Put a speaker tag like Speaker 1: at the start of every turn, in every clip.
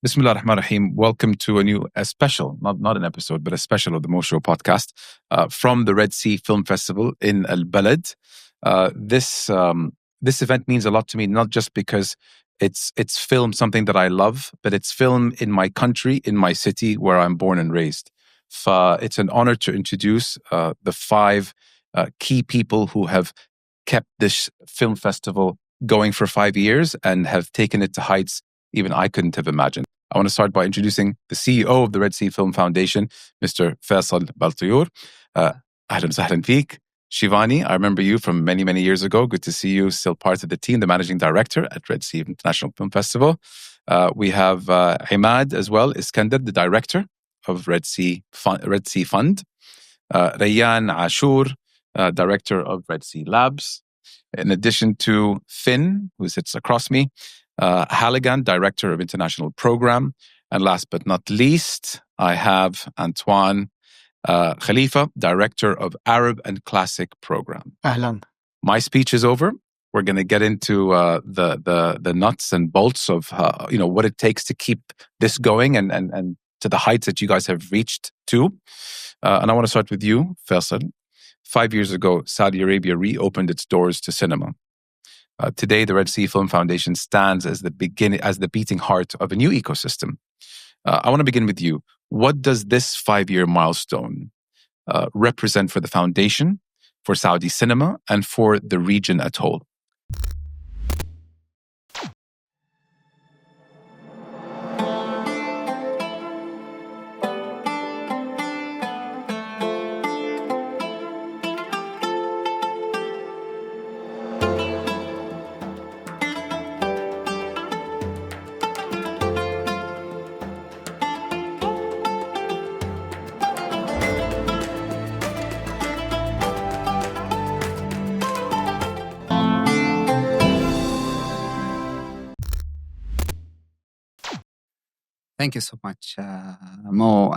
Speaker 1: Bismillah ar-Rahman ar-Rahim. Welcome to a special, not an episode, but a special of the Mo Show podcast from the Red Sea Film Festival in Al-Balad. This event means a lot to me, not just because it's film, something that I love, but it's film in my country, in my city where I'm born and raised. It's an honor to introduce the 5 key people who have kept this film festival going for 5 years and have taken it to heights even I couldn't have imagined. I want to start by introducing the CEO of the Red Sea Film Foundation, Mr. Faisal Baltayur. Ahlan sahlan feek. Shivani, I remember you from many, many years ago. Good to see you, still part of the team, the managing director at Red Sea International Film Festival. We have Imad as well, Iskandar, the director of Red Sea Fund. Rayyan Ashur, director of Red Sea Labs. In addition to Finn, who sits across me, Halligan, Director of International Program. And last but not least, I have Antoine Khalifa, Director of Arab and Classic Program.
Speaker 2: Ahlan.
Speaker 1: My speech is over. We're going to get into the nuts and bolts of what it takes to keep this going and to the heights that you guys have reached to. And I want to start with you, Faisal. 5 years ago, Saudi Arabia reopened its doors to cinema. Today, the Red Sea Film Foundation stands as the beating heart of a new ecosystem. I want to begin with you. What does this 5-year milestone represent for the foundation, for Saudi cinema, and for the region as a whole?
Speaker 2: Thank you so much, Mo.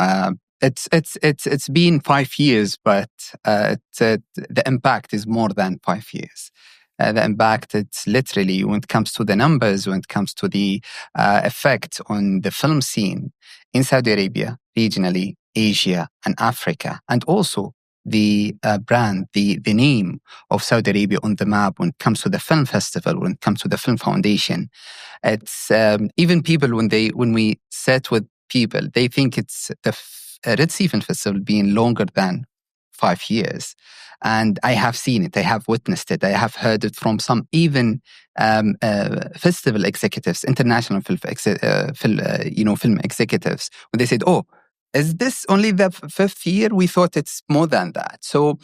Speaker 2: It's been 5 years, but the impact is more than 5 years. The impact, it's literally when it comes to the numbers, when it comes to the effect on the film scene in Saudi Arabia, regionally, Asia and Africa, and also the brand, the name of Saudi Arabia on the map when it comes to the film festival, when it comes to the film foundation. It's even people when we sit with people, they think it's the Red Sea Film Festival being longer than 5 years. And I have seen it, I have witnessed it, I have heard it from some even festival executives, international film executives, when they said, "Oh, is this only the 5th year? We thought it's more than that." So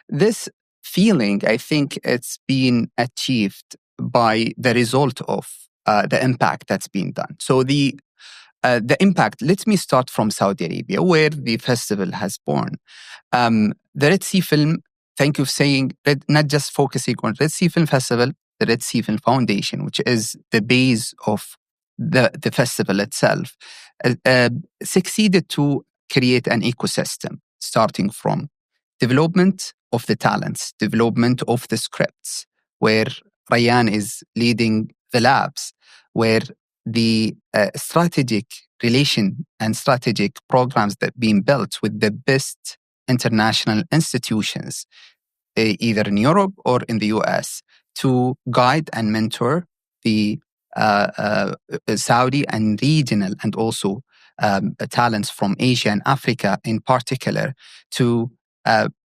Speaker 2: this feeling, I think it's been achieved by the result of the impact that's been done. So the impact, let me start from Saudi Arabia, where the festival has born. The Red Sea Film, thank you for saying, not just focusing on Red Sea Film Festival, the Red Sea Film Foundation, which is the base of the festival itself, succeeded to create an ecosystem, starting from development of the talents, development of the scripts, where Rayyan is leading the labs, where the strategic relation and strategic programs that are being built with the best international institutions, either in Europe or in the US, to guide and mentor the Saudi and regional and also talents from Asia and Africa in particular to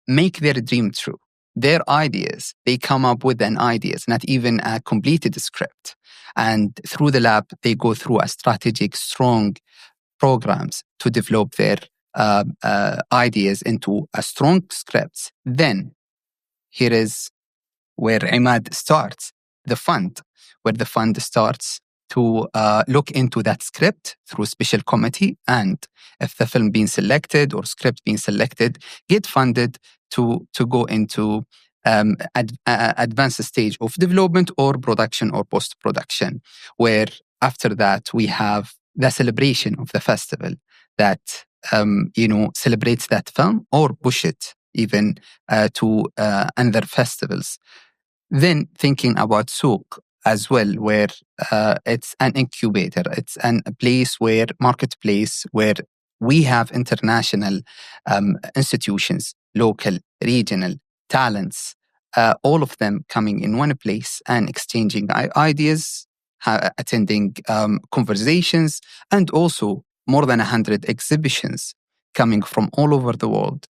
Speaker 2: make their dream true. Their ideas, they come up with an ideas, not even a completed script. And through the lab, they go through a strategic, strong programs to develop their ideas into a strong scripts. Then here is where Imad starts, the fund, where the fund starts to look into that script through special committee, and if the film being selected or script being selected, get funded to go into advanced stage of development or production or post-production, where after that we have the celebration of the festival that celebrates that film or push it even to other festivals. Then thinking about Souk, as well, where it's an incubator. It's a place where marketplace where we have international institutions, local, regional, talents, all of them coming in one place and exchanging ideas, attending conversations, and also more than 100 exhibitions coming from all over the world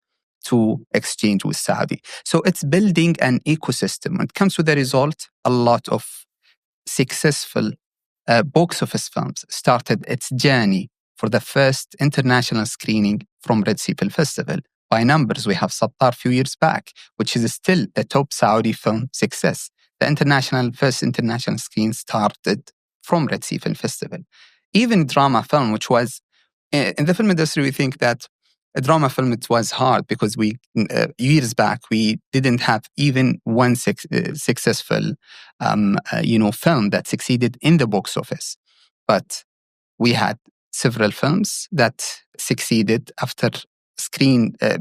Speaker 2: to exchange with Saudi. So it's building an ecosystem. When it comes to the result, a lot of successful box office films started its journey for the first international screening from Red Sea Film Festival. By numbers, we have Sattar a few years back, which is still the top Saudi film success. The first international screen started from Red Sea Film Festival. Even drama film, which was, in the film industry, we think that a drama film, it was hard because years back, we didn't have even one successful film that succeeded in the box office. But we had several films that succeeded after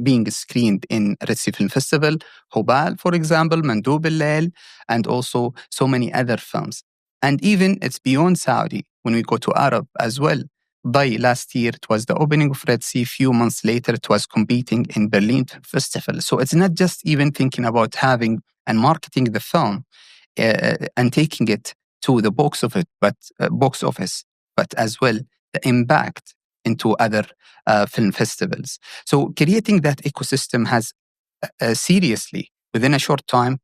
Speaker 2: being screened in Red Sea Film Festival, Hubal, for example, Mandub al-Lail, and also so many other films. And even it's beyond Saudi. When we go to Arab as well, last year, it was the opening of Red Sea. Few months later, it was competing in Berlin Film Festival. So it's not just even thinking about having and marketing the film and taking it to the box office, but as well the impact into other film festivals. So creating that ecosystem has seriously, within a short time,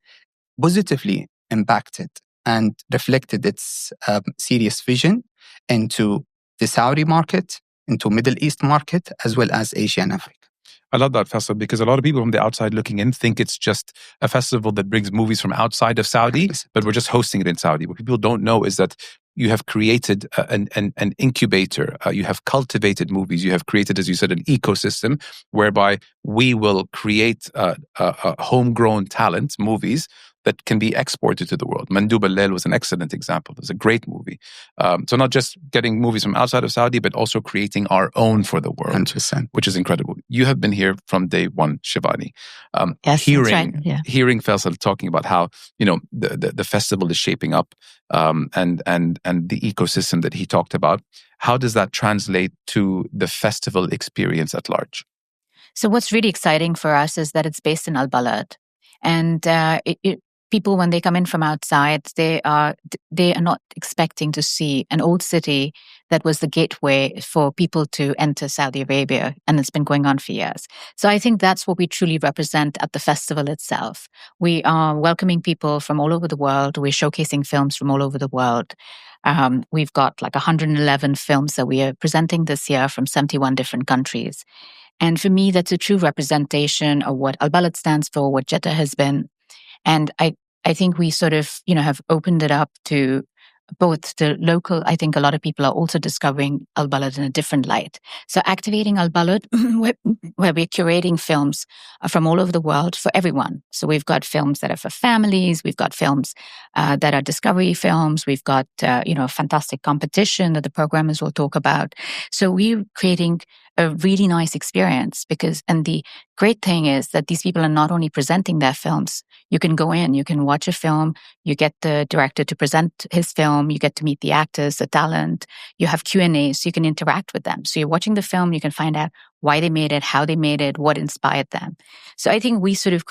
Speaker 2: positively impacted and reflected its serious vision into the Saudi market, into Middle East market, as well as Asia and Africa.
Speaker 1: I love that festival because a lot of people from the outside looking in think it's just a festival that brings movies from outside of Saudi, but we're just hosting it in Saudi. What people don't know is that you have created an incubator. You have cultivated movies. You have created, as you said, an ecosystem whereby we will create homegrown talent movies that can be exported to the world. Mandub al-Lail was an excellent example. It was a great movie. So not just getting movies from outside of Saudi, but also creating our own for the world,
Speaker 2: 100%.
Speaker 1: Which is incredible. You have been here from day one, Shivani.
Speaker 3: Yes,
Speaker 1: hearing
Speaker 3: that's right.
Speaker 1: Hearing Faisal talking about how the festival is shaping up and the ecosystem that he talked about. How does that translate to the festival experience at large?
Speaker 3: So what's really exciting for us is that it's based in Al-Balad. And people, when they come in from outside, they are not expecting to see an old city that was the gateway for people to enter Saudi Arabia, and it's been going on for years. So I think that's what we truly represent at the festival itself. We are welcoming people from all over the world. We're showcasing films from all over the world. We've got like 111 films that we are presenting this year from 71 different countries. And for me, that's a true representation of what Al-Balad stands for, what Jeddah has been. And I think we sort of, have opened it up to both the local. I think a lot of people are also discovering Al-Balad in a different light. So activating Al-Balad, where we're curating films from all over the world for everyone. So we've got films that are for families. We've got films that are discovery films. We've got, fantastic competition that the programmers will talk about. So we're creating a really nice experience and the great thing is that these people are not only presenting their films. You can go in, you can watch a film, you get the director to present his film, you get to meet the actors, the talent, you have Q&As, so you can interact with them. So you're watching the film, you can find out why they made it, how they made it, what inspired them. So I think we sort of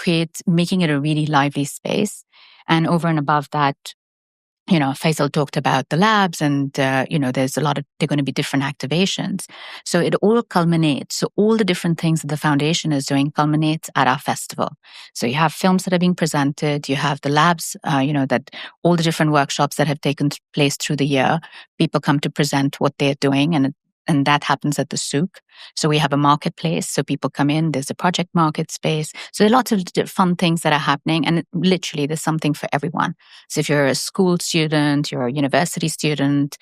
Speaker 3: making it a really lively space. And over and above that, Faisal talked about the labs and, there's they're going to be different activations. So it all culminates. So all the different things that the foundation is doing culminates at our festival. So you have films that are being presented. You have the labs, that all the different workshops that have taken place through the year. People come to present what they're doing and that happens at the souk. So we have a marketplace. So people come in, there's a project market space. So there are lots of fun things that are happening. And literally there's something for everyone. So if you're a school student, you're a university student,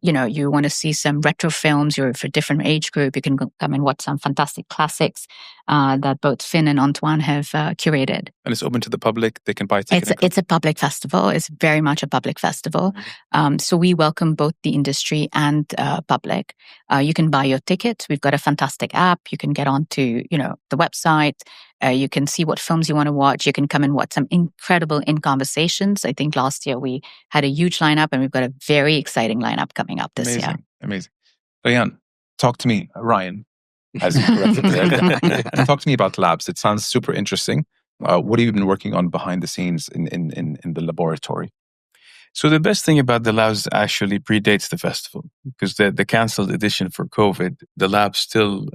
Speaker 3: you want to see some retro films, you're for a different age group, you can come and watch some fantastic classics that both Finn and Antoine have curated.
Speaker 1: And it's open to the public. They can buy tickets.
Speaker 3: It's a public festival. It's very much a public festival. So we welcome both the industry and public. You can buy your ticket. We've got a fantastic app. You can get onto, the website You can see what films you want to watch. You can come and watch some incredible in-conversations. I think last year we had a huge lineup, and we've got a very exciting lineup coming up this year.
Speaker 1: Amazing. Ryan, talk to me, Ryan, as you corrected there. Talk to me about labs. It sounds super interesting. What have you been working on behind the scenes in the laboratory?
Speaker 4: So the best thing about the labs actually predates the festival, because the canceled edition for COVID, the lab still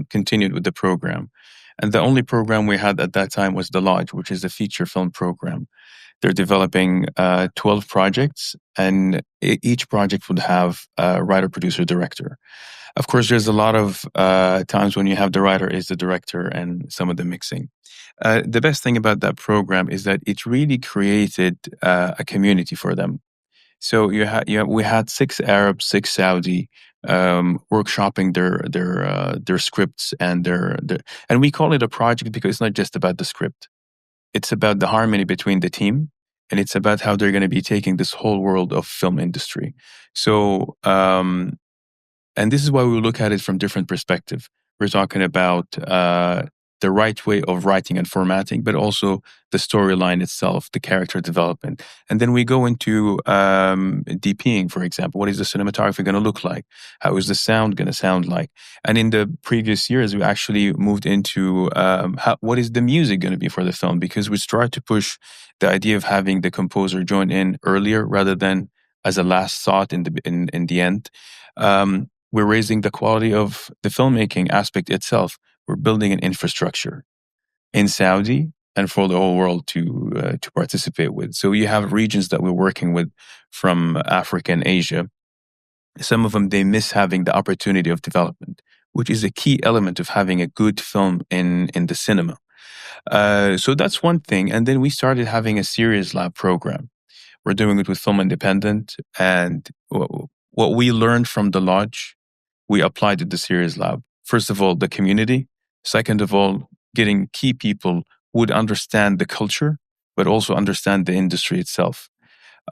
Speaker 4: continued with the program. And the only program we had at that time was The Lodge, which is a feature film program. They're developing 12 projects, and each project would have a writer, producer, director. Of course, there's a lot of times when you have the writer is the director and some of the mixing. The best thing about that program is that it really created a community for them. So we had 6 Arab, 6 Saudi workshopping their scripts and and we call it a project because it's not just about the script. It's about the harmony between the team, and it's about how they're going to be taking this whole world of film industry. So, and this is why we look at it from different perspectives. We're talking about the right way of writing and formatting, but also the storyline itself, the character development. And then we go into DPing, for example. What is the cinematography going to look like? How is the sound going to sound like? And in the previous years, we actually moved into what is the music going to be for the film? Because we started to push the idea of having the composer join in earlier rather than as a last thought in the end. We're raising the quality of the filmmaking aspect itself. We're building an infrastructure in Saudi and for the whole world to participate with. So you have regions that we're working with from Africa and Asia. Some of them, they miss having the opportunity of development, which is a key element of having a good film in the cinema. So that's one thing. And then we started having a Series Lab program. We're doing it with Film Independent. And what we learned from the Lodge, we applied to the Series Lab. First of all, the community. Second of all, getting key people who would understand the culture, but also understand the industry itself.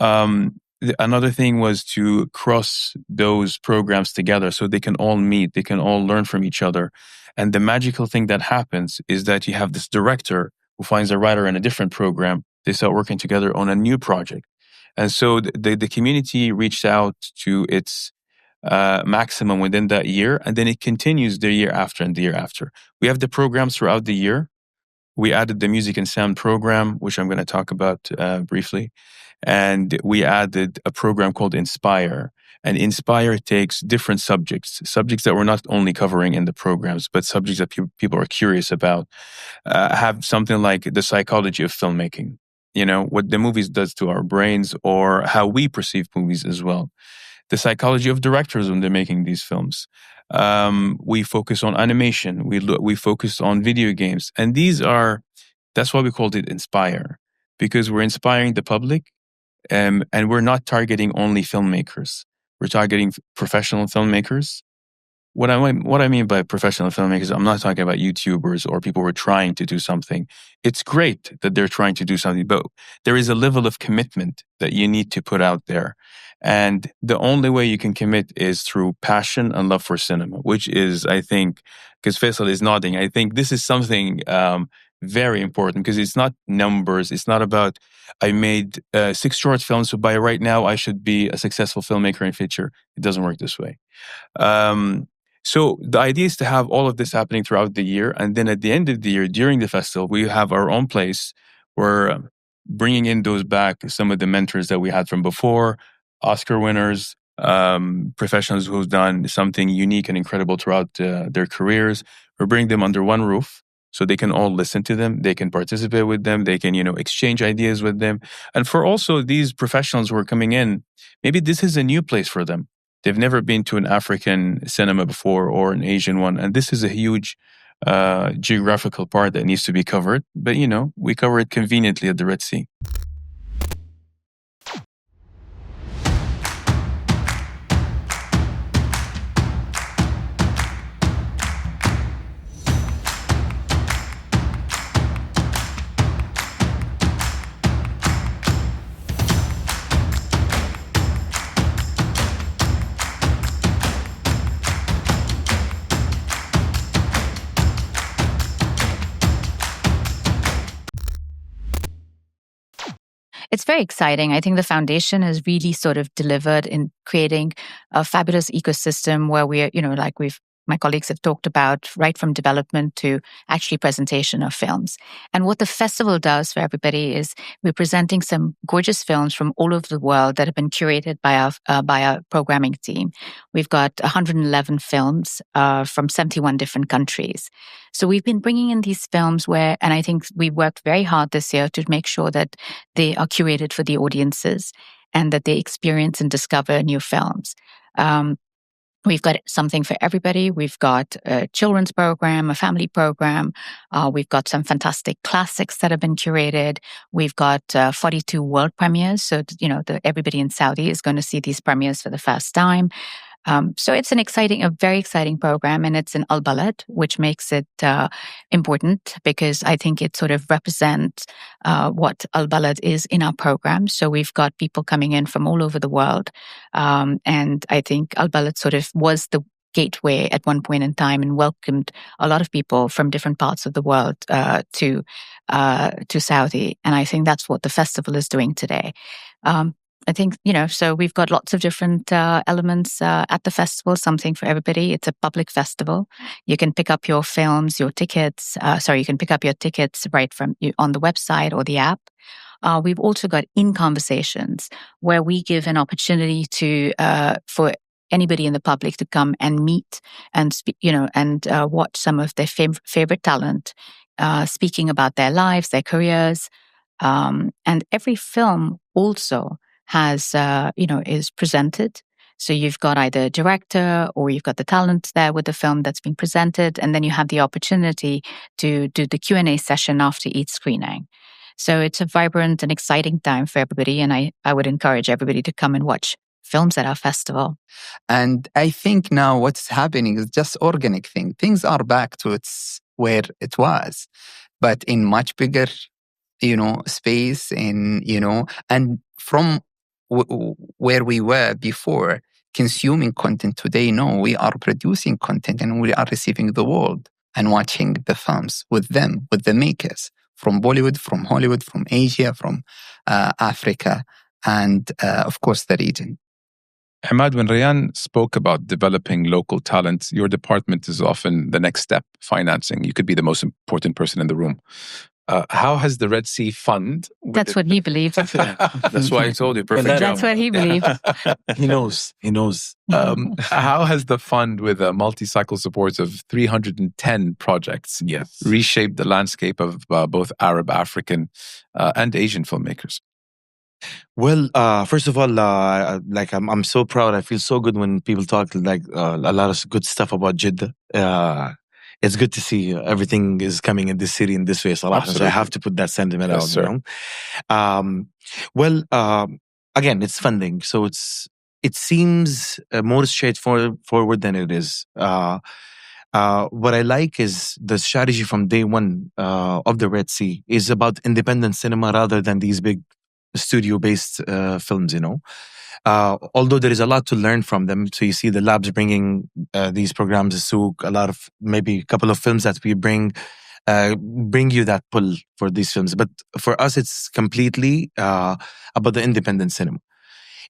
Speaker 4: Another thing was to cross those programs together so they can all meet, they can all learn from each other. And the magical thing that happens is that you have this director who finds a writer in a different program. They start working together on a new project. And so the community reached out to its maximum within that year, and then it continues the year after and the year after. We have the programs throughout the year. We added the music and sound program, which I'm going to talk about briefly. And we added a program called Inspire. And Inspire takes different subjects that we're not only covering in the programs, but subjects that people are curious about. Have something like the psychology of filmmaking, what the movies does to our brains or how we perceive movies as well. The psychology of directors when they're making these films. We focus on animation. We focus on video games. And that's why we called it Inspire, because we're inspiring the public and we're not targeting only filmmakers. We're targeting professional filmmakers. What I mean by professional filmmakers, I'm not talking about YouTubers or people who are trying to do something. It's great that they're trying to do something, but there is a level of commitment that you need to put out there. And the only way you can commit is through passion and love for cinema, which is, I think, because Faisal is nodding, I think this is something very important because it's not numbers. It's not about, I made 6 short films, so by right now I should be a successful filmmaker in feature. It doesn't work this way. So the idea is to have all of this happening throughout the year. And then at the end of the year, during the festival, we have our own place. We're bringing in those back, some of the mentors that we had from before, Oscar winners, professionals who've done something unique and incredible throughout their careers. We're bringing them under one roof so they can all listen to them. They can participate with them. They can, exchange ideas with them. And for also these professionals who are coming in, maybe this is a new place for them. They've never been to an African cinema before or an Asian one. And this is a huge geographical part that needs to be covered. But, we cover it conveniently at the Red Sea.
Speaker 3: it's very exciting. I think the foundation has really sort of delivered in creating a fabulous ecosystem where we're, like my colleagues have talked about, right from development to actually presentation of films. And what the festival does for everybody is we're presenting some gorgeous films from all over the world that have been curated by our programming team. We've got 111 films from 71 different countries. So we've been bringing in these films and I think we worked very hard this year to make sure that they are curated for the audiences and that they experience and discover new films. We've got something for everybody. We've got a children's program, a family program. We've got some fantastic classics that have been curated. We've got 42 world premieres. So, everybody in Saudi is going to see these premieres for the first time. So it's a very exciting program, and it's in Al-Balad, which makes it important because I think it sort of represents what Al-Balad is in our program. So we've got people coming in from all over the world. And I think Al-Balad sort of was the gateway at one point in time and welcomed a lot of people from different parts of the world to Saudi. And I think that's what the festival is doing today. I think, so we've got lots of different elements at the festival, something for everybody. It's a public festival. You can pick up your films, your tickets. You can pick up your tickets right from on the website or the app. We've also got in-conversations where we give an opportunity for anybody in the public to come and meet and speak, and watch some of their favorite talent speaking about their lives, their careers. And every film also has, is presented. So you've got either a director or you've got the talent there with the film that's being presented. And then you have the opportunity to do the Q&A session after each screening. So it's a vibrant and exciting time for everybody. And I would encourage everybody to come and watch films at our festival.
Speaker 2: And I think now what's happening is just organic thing. Things are back to where it was, but in much bigger, space and from where we were before consuming content. Today, no, we are producing content and we are receiving the world and watching the films with them, with the makers from Bollywood, from Hollywood, from Asia, from Africa, and of course the region.
Speaker 1: Ahmad, when Rayan spoke about developing local talent, your department is often the next step, financing. You could be the most important person in the room. How has the Red Sea Fund...
Speaker 3: That's what he believes.
Speaker 4: That's why I told you. Perfect.
Speaker 3: That's what he believes.
Speaker 5: He knows.
Speaker 1: How has the fund, with a multi-cycle support of 310 projects, reshaped the landscape of both Arab, African, and Asian filmmakers?
Speaker 5: Well, first of all, I'm so proud. I feel so good when people talk a lot of good stuff about Jeddah. It's good to see everything is coming in this city in this way. So I have to put that sentiment out.
Speaker 1: Sir.
Speaker 5: Again, it's funding, so it seems more straightforward than it is. What I like is the strategy from day one of the Red Sea is about independent cinema rather than these big studio-based films, although there is a lot to learn from them. So you see the labs bringing these programs, maybe a couple of films that we bring you that pull for these films. But for us, it's completely about the independent cinema.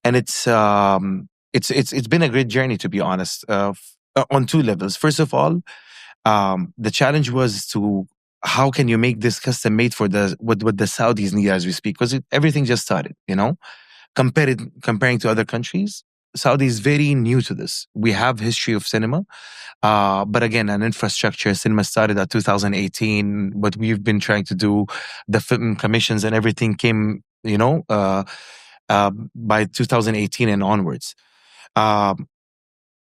Speaker 5: And it's been a great journey, to be honest, on two levels. First of all, the challenge was how can you make this custom made for what the Saudis need as we speak? Because everything just started, comparing to other countries. Saudi is very new to this. We have history of cinema, but again, an infrastructure. Cinema started at 2018. What we've been trying to do, the film commissions and everything came, by 2018 and onwards.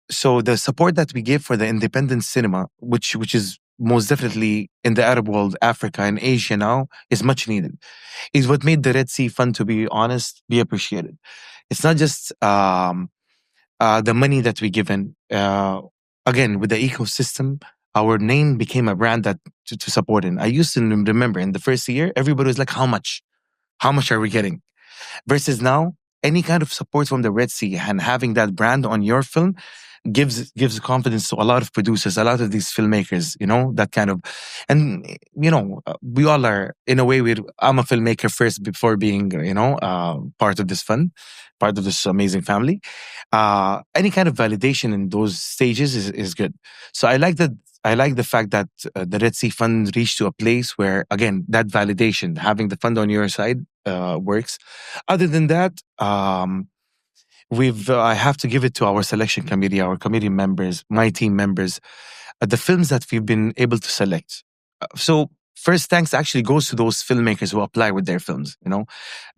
Speaker 5: So the support that we give for the independent cinema, which is most definitely in the Arab world, Africa and Asia now, is much needed. Is what made the Red Sea Fund, to be honest, be appreciated. It's not just the money that we given. Again, with the ecosystem, our name became a brand that to support it. I used to remember in the first year, everybody was like, how much? How much are we getting? Versus now, any kind of support from the Red Sea and having that brand on your film gives confidence to a lot of producers, a lot of these filmmakers, that kind of, and, we all are, in a way, I'm a filmmaker first before being, part of this fund, part of this amazing family. Any kind of validation in those stages is good. So I like the fact that the Red Sea Fund reached to a place where, again, that validation, having the fund on your side works. Other than that, I have to give it to our selection committee, our committee members, my team members, the films that we've been able to select. So first thanks actually goes to those filmmakers who apply with their films.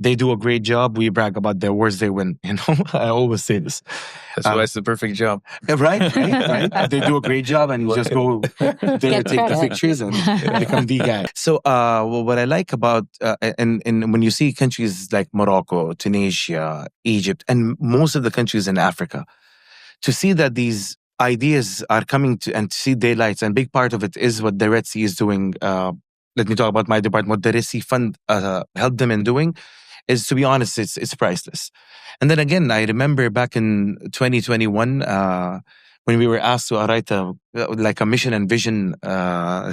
Speaker 5: They do a great job. We brag about their awards they win. I always say this.
Speaker 4: That's why it's the perfect job.
Speaker 5: Right. They do a great job, and you just go there, take the pictures, and become the guy. So what I like about, and when you see countries like Morocco, Tunisia, Egypt, and most of the countries in Africa, to see that these ideas are coming to and to see daylights, and big part of it is what the Red Sea is doing. Let me talk about my department. What the Red Sea Fund helped them in doing is, to be honest, it's priceless. And then again, I remember back in 2021 when we were asked to write a mission and vision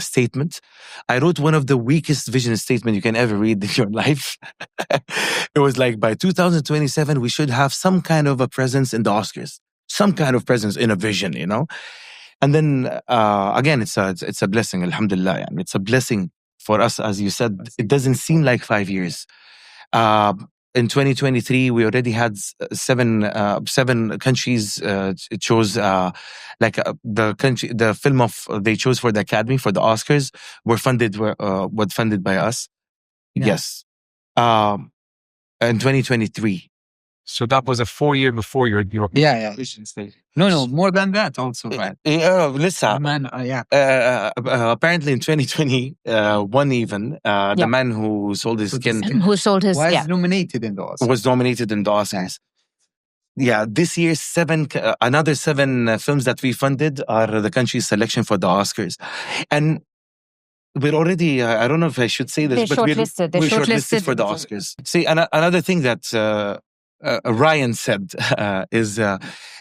Speaker 5: statement. I wrote one of the weakest vision statements you can ever read in your life. It was like, by 2027, we should have some kind of a presence in the Oscars, some kind of presence in a vision, And then again, it's a blessing, alhamdulillah. And it's a blessing for us, as you said. It doesn't seem like 5 years. In 2023, we already had seven countries chose the film they chose for the Academy, for the Oscars, were funded by us.
Speaker 2: Yeah.
Speaker 5: Yes, in 2023.
Speaker 6: So that was a 4 year before your vision stage.
Speaker 2: No, more than that also, right?
Speaker 5: Listen,
Speaker 2: Man,
Speaker 5: apparently in 2021 even, the man who sold his skin
Speaker 3: Who sold his,
Speaker 2: was nominated in the Oscars.
Speaker 5: was nominated in the Oscars. Yeah, this year, another seven films that we funded are the country's selection for the Oscars. And we're already, I don't know if I should say this,
Speaker 3: They're
Speaker 5: but
Speaker 3: shortlisted.
Speaker 5: we're shortlisted for the Oscars. See, another thing that Ryan said is,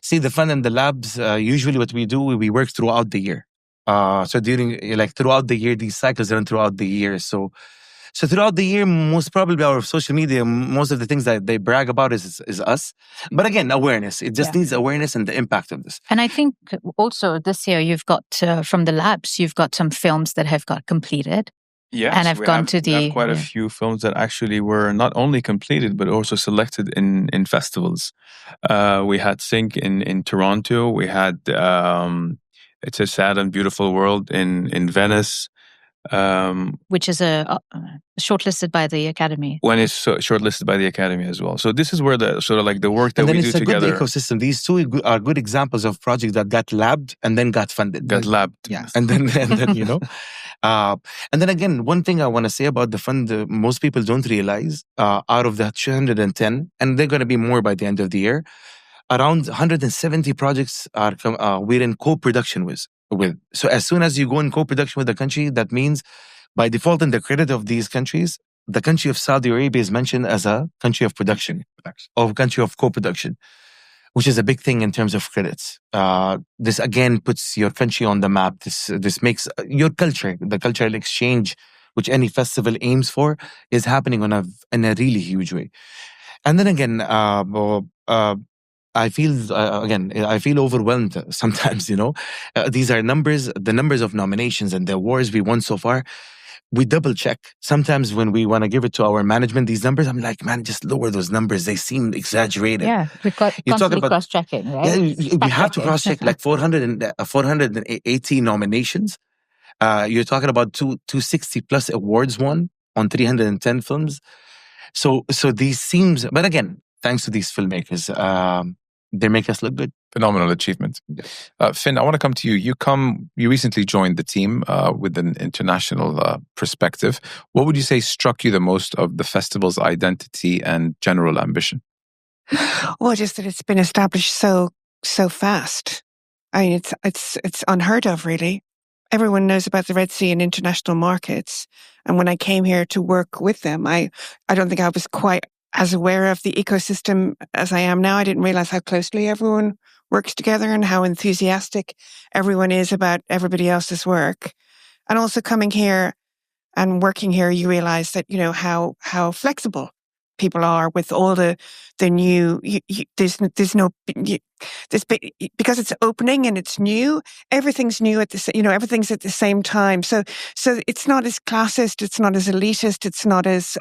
Speaker 5: see, the fund and the labs, usually what we do, we work throughout the year. So throughout the year, these cycles run throughout the year. So throughout the year, most probably our social media, most of the things that they brag about is us. But again, awareness. It just needs awareness and the impact of this.
Speaker 3: And I think also this year you've got, from the labs, you've got some films that have got completed.
Speaker 4: Yes,
Speaker 3: and I've gone to
Speaker 4: we have quite a few films that actually were not only completed, but also selected in festivals. We had Sync in Toronto. We had It's a Sad and Beautiful World in Venice.
Speaker 3: Which is shortlisted by the Academy.
Speaker 4: When it's shortlisted by the Academy as well. So this is where the sort of like the work that we do together.
Speaker 5: And then it's a good ecosystem. These two are good examples of projects that got labbed and then got funded.
Speaker 2: Yes.
Speaker 5: And then and then again, one thing I want to say about the fund, most people don't realize, out of the 210, and they're going to be more by the end of the year, around 170 projects we're in co-production with. So as soon as you go in co-production with a country, that means by default in the credit of these countries, the country of Saudi Arabia is mentioned as a country of production, or country of co-production, which is a big thing in terms of credits. This again puts your country on the map. This makes your culture, the cultural exchange, which any festival aims for, is happening in a really huge way. And then again, I feel overwhelmed sometimes, These are the numbers of nominations and the awards we won so far. We double check. Sometimes when we want to give it to our management, these numbers, I'm like, man, just lower those numbers. They seem exaggerated.
Speaker 3: Yeah, because constantly cross-checking, right?
Speaker 5: Yeah, we have to cross-check like 480 nominations. You're talking about 260 plus awards won on 310 films. So these seems, but again, thanks to these filmmakers, they make us look good.
Speaker 1: Phenomenal achievement. Finn, I want to come to you. You recently joined the team with an international perspective. What would you say struck you the most of the festival's identity and general ambition?
Speaker 7: Well, just that it's been established so fast. I mean, it's unheard of, really. Everyone knows about the Red Sea and international markets. And when I came here to work with them, I don't think I was quite as aware of the ecosystem as I am now. I didn't realize how closely everyone works together and how enthusiastic everyone is about everybody else's work. And also coming here and working here, you realize that, how flexible people are with all the new, because it's opening and it's new, everything's new everything's at the same time. So it's not as classist, it's not as elitist, it's not as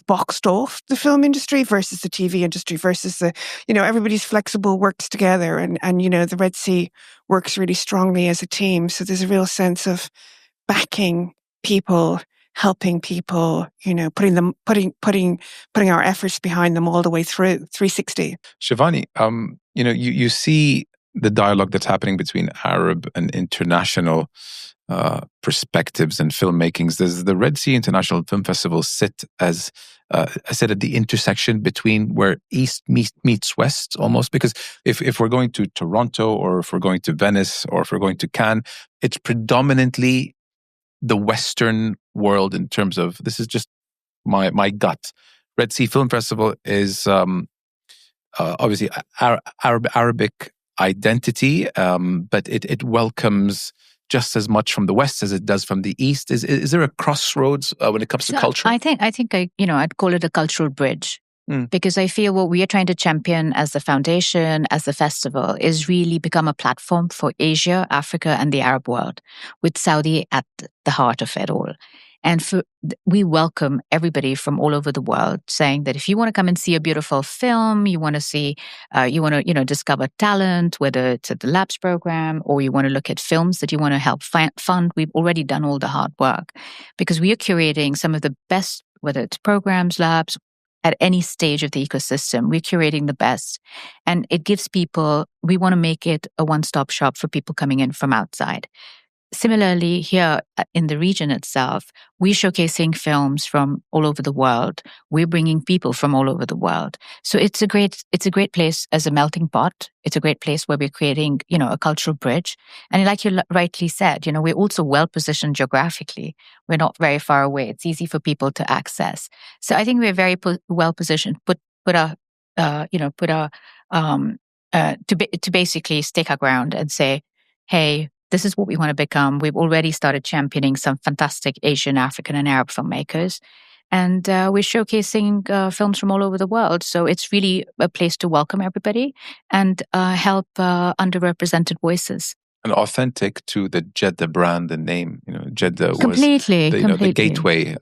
Speaker 7: boxed off, the film industry versus the TV industry versus everybody's flexible, works together, and the Red Sea works really strongly as a team. So there's a real sense of backing people, helping people, putting our efforts behind them all the way through 360.
Speaker 1: Shivani, you see the dialogue that's happening between Arab and international perspectives and filmmakings. Does the Red Sea International Film Festival sit as I said, at the intersection between where East meets West, almost? Because if we're going to Toronto, or if we're going to Venice, or if we're going to Cannes, it's predominantly the Western world in terms of, this is just my gut. Red Sea Film Festival is obviously Arabic identity, but it welcomes just as much from the West as it does from the East. Is there a crossroads when it comes to culture?
Speaker 3: I think I'd call it a cultural bridge. Because I feel what we are trying to champion as the foundation, as the festival, is really become a platform for Asia, Africa, and the Arab world, with Saudi at the heart of it all. And we welcome everybody from all over the world, saying that if you want to come and see a beautiful film, you want to see, discover talent, whether it's at the Labs program, or you want to look at films that you want to help fund, we've already done all the hard work, because we are curating some of the best, whether it's programs, labs, at any stage of the ecosystem. We're curating the best. And it gives people, we want to make it a one-stop shop for people coming in from outside. Similarly, here in the region itself, we're showcasing films from all over the world. We're bringing people from all over the world. So it's a great place as a melting pot. It's a great place where we're creating, a cultural bridge. And like you rightly said, we're also well positioned geographically. We're not very far away. It's easy for people to access. So I think we're very well positioned. To basically stake our ground and say, hey, this is what we want to become. We've already started championing some fantastic Asian, African, and Arab filmmakers. And we're showcasing films from all over the world. So it's really a place to welcome everybody and help underrepresented voices.
Speaker 1: And authentic to the Jeddah brand and name. Jeddah was
Speaker 3: completely.
Speaker 1: the gateway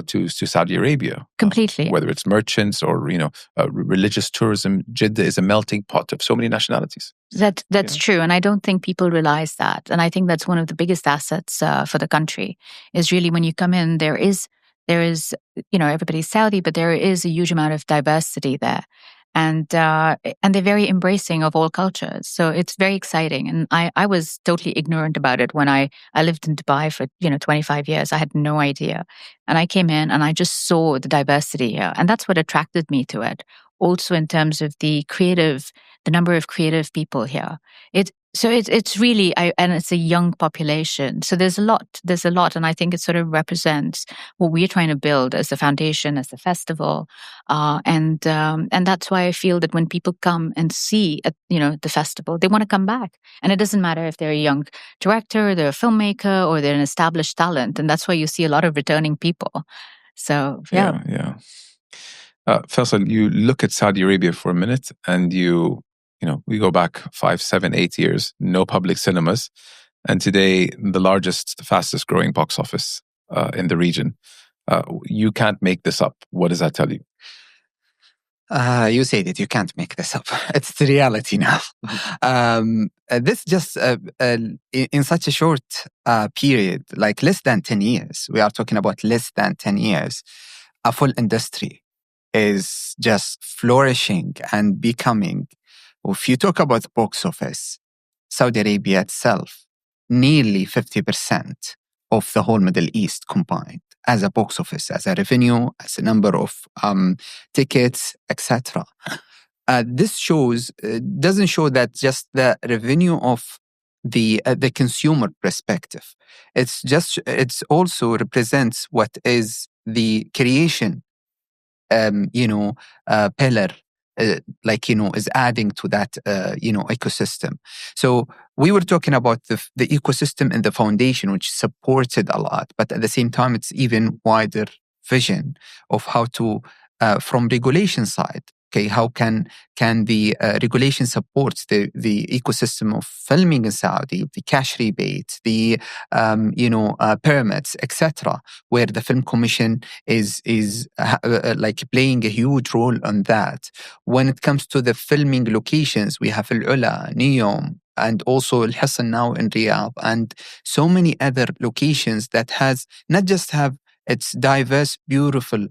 Speaker 1: to Saudi Arabia.
Speaker 3: Completely.
Speaker 1: Whether it's merchants or religious tourism, Jeddah is a melting pot of so many nationalities.
Speaker 3: That's true, and I don't think people realize that. And I think that's one of the biggest assets for the country. Is really when you come in, there is everybody's Saudi, but there is a huge amount of diversity there. And they're very embracing of all cultures. So it's very exciting. And I was totally ignorant about it when I lived in Dubai for 25 years. I had no idea. And I came in and I just saw the diversity here. And that's what attracted me to it. Also in terms of the number of creative people here. It's really, and it's a young population. So there's a lot, and I think it sort of represents what we're trying to build as the foundation, as the festival, and that's why I feel that when people come and see the festival, they want to come back, and it doesn't matter if they're a young director, they're a filmmaker, or they're an established talent, and that's why you see a lot of returning people. So
Speaker 1: yeah. Faisal, you look at Saudi Arabia for a minute, and we go back 5, 7, 8 years, no public cinemas. And today, the largest, fastest growing box office in the region. You can't make this up. What does that tell you?
Speaker 2: You said it, you can't make this up. It's the reality now. This just, in such a short period, like less than 10 years, we are talking about less than 10 years, a full industry is just flourishing and becoming. If you talk about the box office, Saudi Arabia itself, nearly 50% of the whole Middle East combined as a box office, as a revenue, as a number of tickets, etc. This doesn't show that just the revenue of the consumer perspective. It's also represents what is the creation pillar, is adding to that, ecosystem. So we were talking about the ecosystem and the foundation, which supported a lot, but at the same time, it's even wider vision of how to, from regulation side. Okay, how can the regulation support the ecosystem of filming in Saudi, the cash rebate, the permits, etc., where the Film Commission is playing a huge role on that. When it comes to the filming locations, we have AlUla, Neom, and also Al Hassan now in Riyadh, and so many other locations that has not just have its diverse, beautiful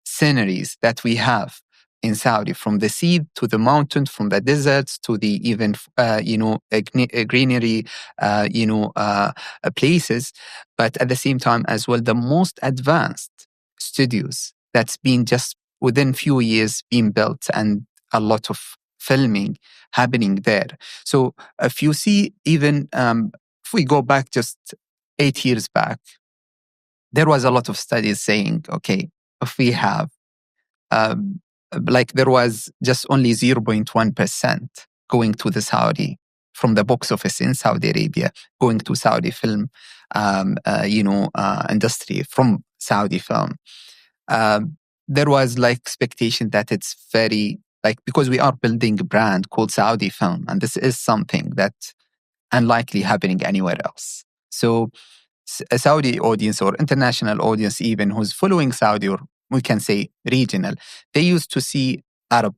Speaker 2: sceneries that we have in Saudi, from the sea to the mountains, from the deserts to the even, greenery, places, but at the same time as well, the most advanced studios that's been just within few years being built, and a lot of filming happening there. So if you see, even if we go back just 8 years back, there was a lot of studies saying, okay, if we have there was just only 0.1% going to the Saudi, from the box office in Saudi Arabia, going to Saudi film, industry from Saudi film. There was expectation that it's very, because we are building a brand called Saudi film, and this is something that unlikely happening anywhere else. So a Saudi audience or international audience, even who's following Saudi, or we can say regional, they used to see Arab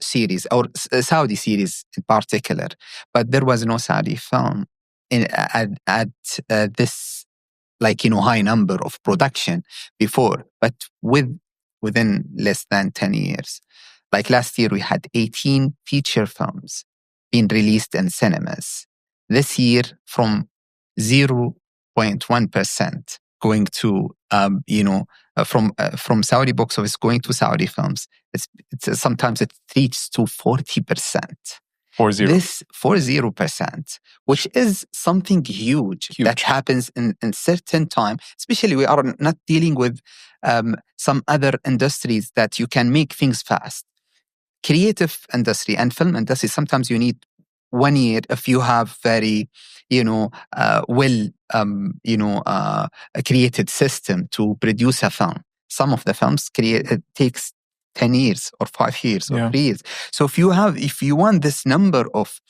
Speaker 2: series or Saudi series in particular, but there was no Saudi film at this high number of production before. But within less than 10 years, last year we had 18 feature films being released in cinemas. This year, from 0.1% going to from Saudi box office going to Saudi films, it's sometimes it reaches to 40%. 40%, which is something huge that happens in certain time. Especially, we are not dealing with some other industries that you can make things fast. Creative industry and film industry, sometimes you need 1 year if you have very, a created system to produce a film. Some of the films it takes 10 years or 5 years or 3 years. So if you want this number of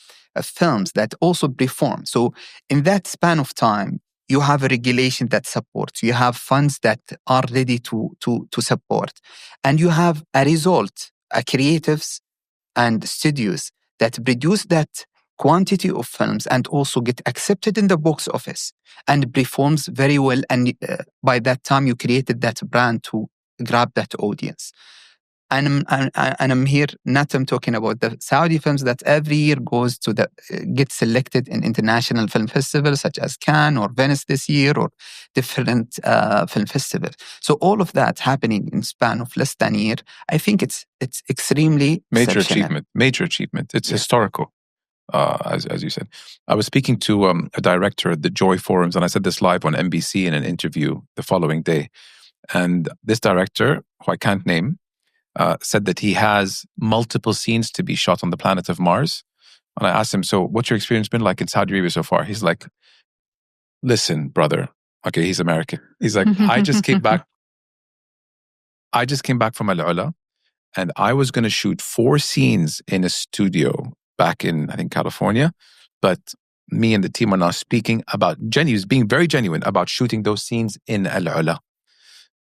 Speaker 2: films that also perform, so in that span of time, you have a regulation that supports, you have funds that are ready to support, and you have a result, creatives and studios that produce that quantity of films and also get accepted in the box office and performs very well. And by that time, you created that brand to grab that audience. And I'm here, I'm talking about the Saudi films that every year goes to get selected in international film festivals such as Cannes or Venice this year, or different film festivals. So all of that happening in span of less than a year, I think it's extremely
Speaker 1: major achievement. It's historical, as you said. I was speaking to a director at the Joy Forums, and I said this live on NBC in an interview the following day. And this director, who I can't name, said that he has multiple scenes to be shot on the planet of Mars. And I asked him, so what's your experience been like in Saudi Arabia so far? He's like, listen, brother. Okay, he's American. He's like, I just came back from AlUla, and I was going to shoot 4 scenes in a studio back in, I think, California. But me and the team are now speaking about, being very genuine about shooting those scenes in AlUla.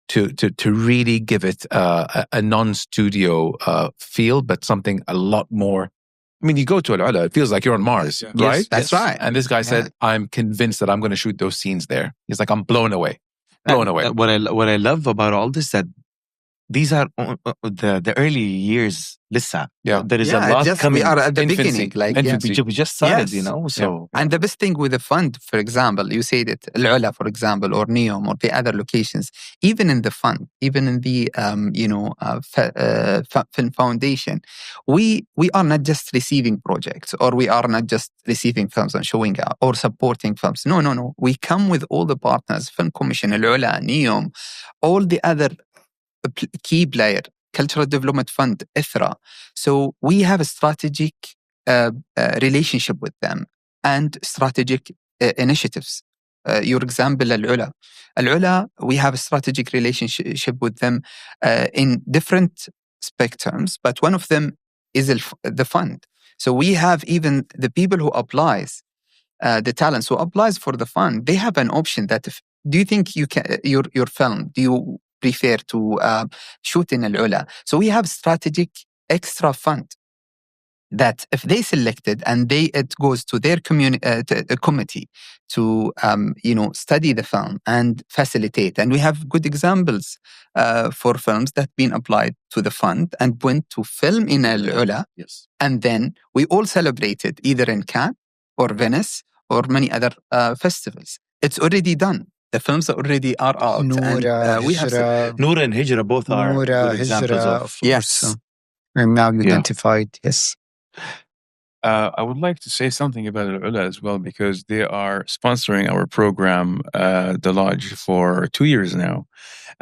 Speaker 1: To really give it a non-studio feel, but something a lot more. I mean, you go to AlUla, it feels like you're on Mars, right?
Speaker 2: Yes, that's right.
Speaker 1: And this guy said, I'm convinced that I'm going to shoot those scenes there. He's like, I'm blown away.
Speaker 5: What I love about all this, that these are the early years. Lissa, there is a lot coming.
Speaker 2: We are at the beginning,
Speaker 5: we just started, So
Speaker 2: and the best thing with the fund, for example, you said it, AlUla, for example, or Neom, or the other locations. Even in the fund, even in the film foundation, we are not just receiving projects, or we are not just receiving films and showing out or supporting films. No. We come with all the partners, Film Commission, AlUla, Neom, all the other key player, Cultural Development Fund, ITHRA. So we have a strategic relationship with them and strategic initiatives. Your example, AlUla. AlUla, we have a strategic relationship with them in different spectrums, but one of them is the fund. So we have even the people who applies, the talents who applies for the fund, they have an option that do you think you can your film, do you prefer to shoot in AlUla? So we have strategic extra fund that if they selected and it goes to their committee to study the film and facilitate. And we have good examples for films that been applied to the fund and went to film in AlUla.
Speaker 5: Yes.
Speaker 2: And then we all celebrated either in Cannes or Venice or many other festivals. It's already done. The films already are out.
Speaker 8: Noura,
Speaker 2: we have
Speaker 5: Noura and Hijra both are
Speaker 8: Noura,
Speaker 5: good examples
Speaker 8: Hijra,
Speaker 5: of.
Speaker 2: yes.
Speaker 8: And now identified, yes.
Speaker 4: I would like to say something about AlUla as well, because they are sponsoring our program, The Lodge, for 2 years now.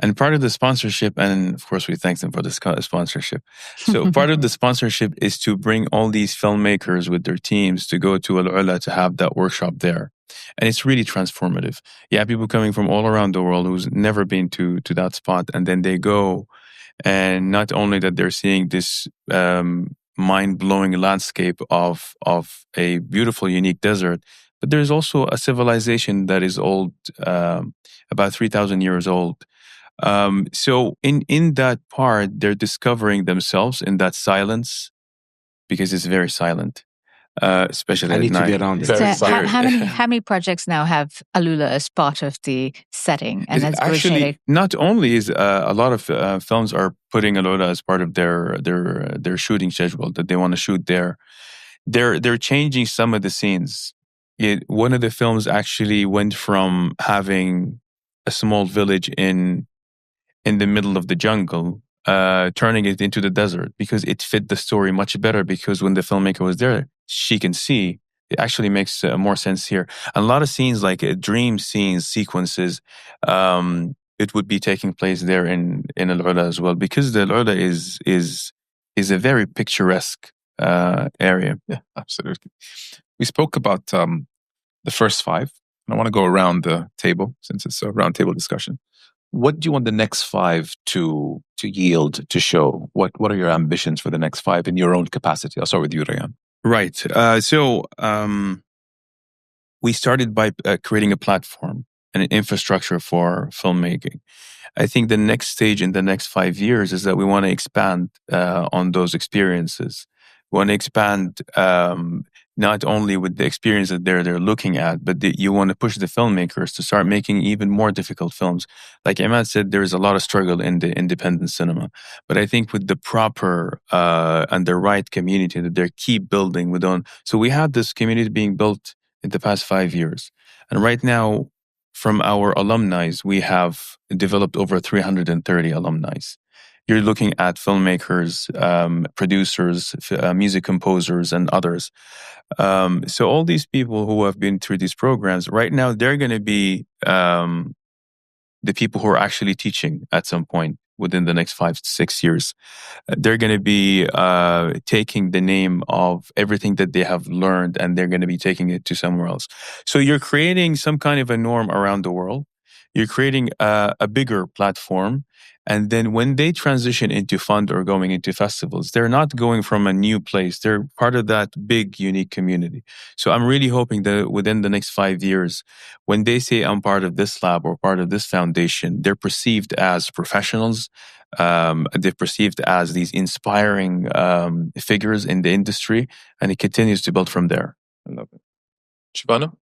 Speaker 4: And part of the sponsorship, and of course we thank them for this sponsorship. So part of the sponsorship is to bring all these filmmakers with their teams to go to AlUla to have that workshop there. And it's really transformative. Yeah, people coming from all around the world who's never been to that spot, and then they go, and not only that they're seeing this mind-blowing landscape of a beautiful, unique desert, but there's also a civilization that is old, about 3,000 years old. So in that part, they're discovering themselves in that silence, because it's very silent, especially
Speaker 5: I
Speaker 4: at
Speaker 5: need
Speaker 4: night.
Speaker 5: to be around it.
Speaker 3: So how many projects now have AlUla as part of the setting? And that's
Speaker 4: actually not only is a lot of films are putting AlUla as part of their shooting schedule that they want to shoot there. They're changing some of the scenes. One of the films actually went from having a small village in the middle of the jungle, turning it into the desert, because it fit the story much better. Because when the filmmaker was there, she can see. It actually makes more sense here. And a lot of scenes, like dream scenes, sequences, it would be taking place there in AlUla as well, because the AlUla is a very picturesque area.
Speaker 1: Yeah, absolutely. We spoke about the first 5. And I want to go around the table, since it's a roundtable discussion. What do you want the next 5 to yield, to show? What are your ambitions for the next 5 in your own capacity? I'll start with you, Rayan.
Speaker 4: Right. So we started by creating a platform and an infrastructure for filmmaking. I think the next stage in the next 5 years is that we want to expand on those experiences. We want to expand not only with the experience that they're looking at, but you want to push the filmmakers to start making even more difficult films. Like Imad said, there's a lot of struggle in the independent cinema. But I think with the proper and the right community that they keep building, so we had this community being built in the past 5 years. And right now, from our alumni, we have developed over 330 alumni. You're looking at filmmakers, producers, music composers, and others. So all these people who have been through these programs, right now, they're going to be the people who are actually teaching at some point within the next 5 to 6 years. They're going to be taking the name of everything that they have learned, and they're going to be taking it to somewhere else. So you're creating some kind of a norm around the world. You're creating a bigger platform. And then when they transition into fund or going into festivals, they're not going from a new place. They're part of that big, unique community. So I'm really hoping that within the next 5 years, when they say I'm part of this lab or part of this foundation, they're perceived as professionals. They're perceived as these inspiring figures in the industry, and it continues to build from there.
Speaker 1: I love it. Shibana?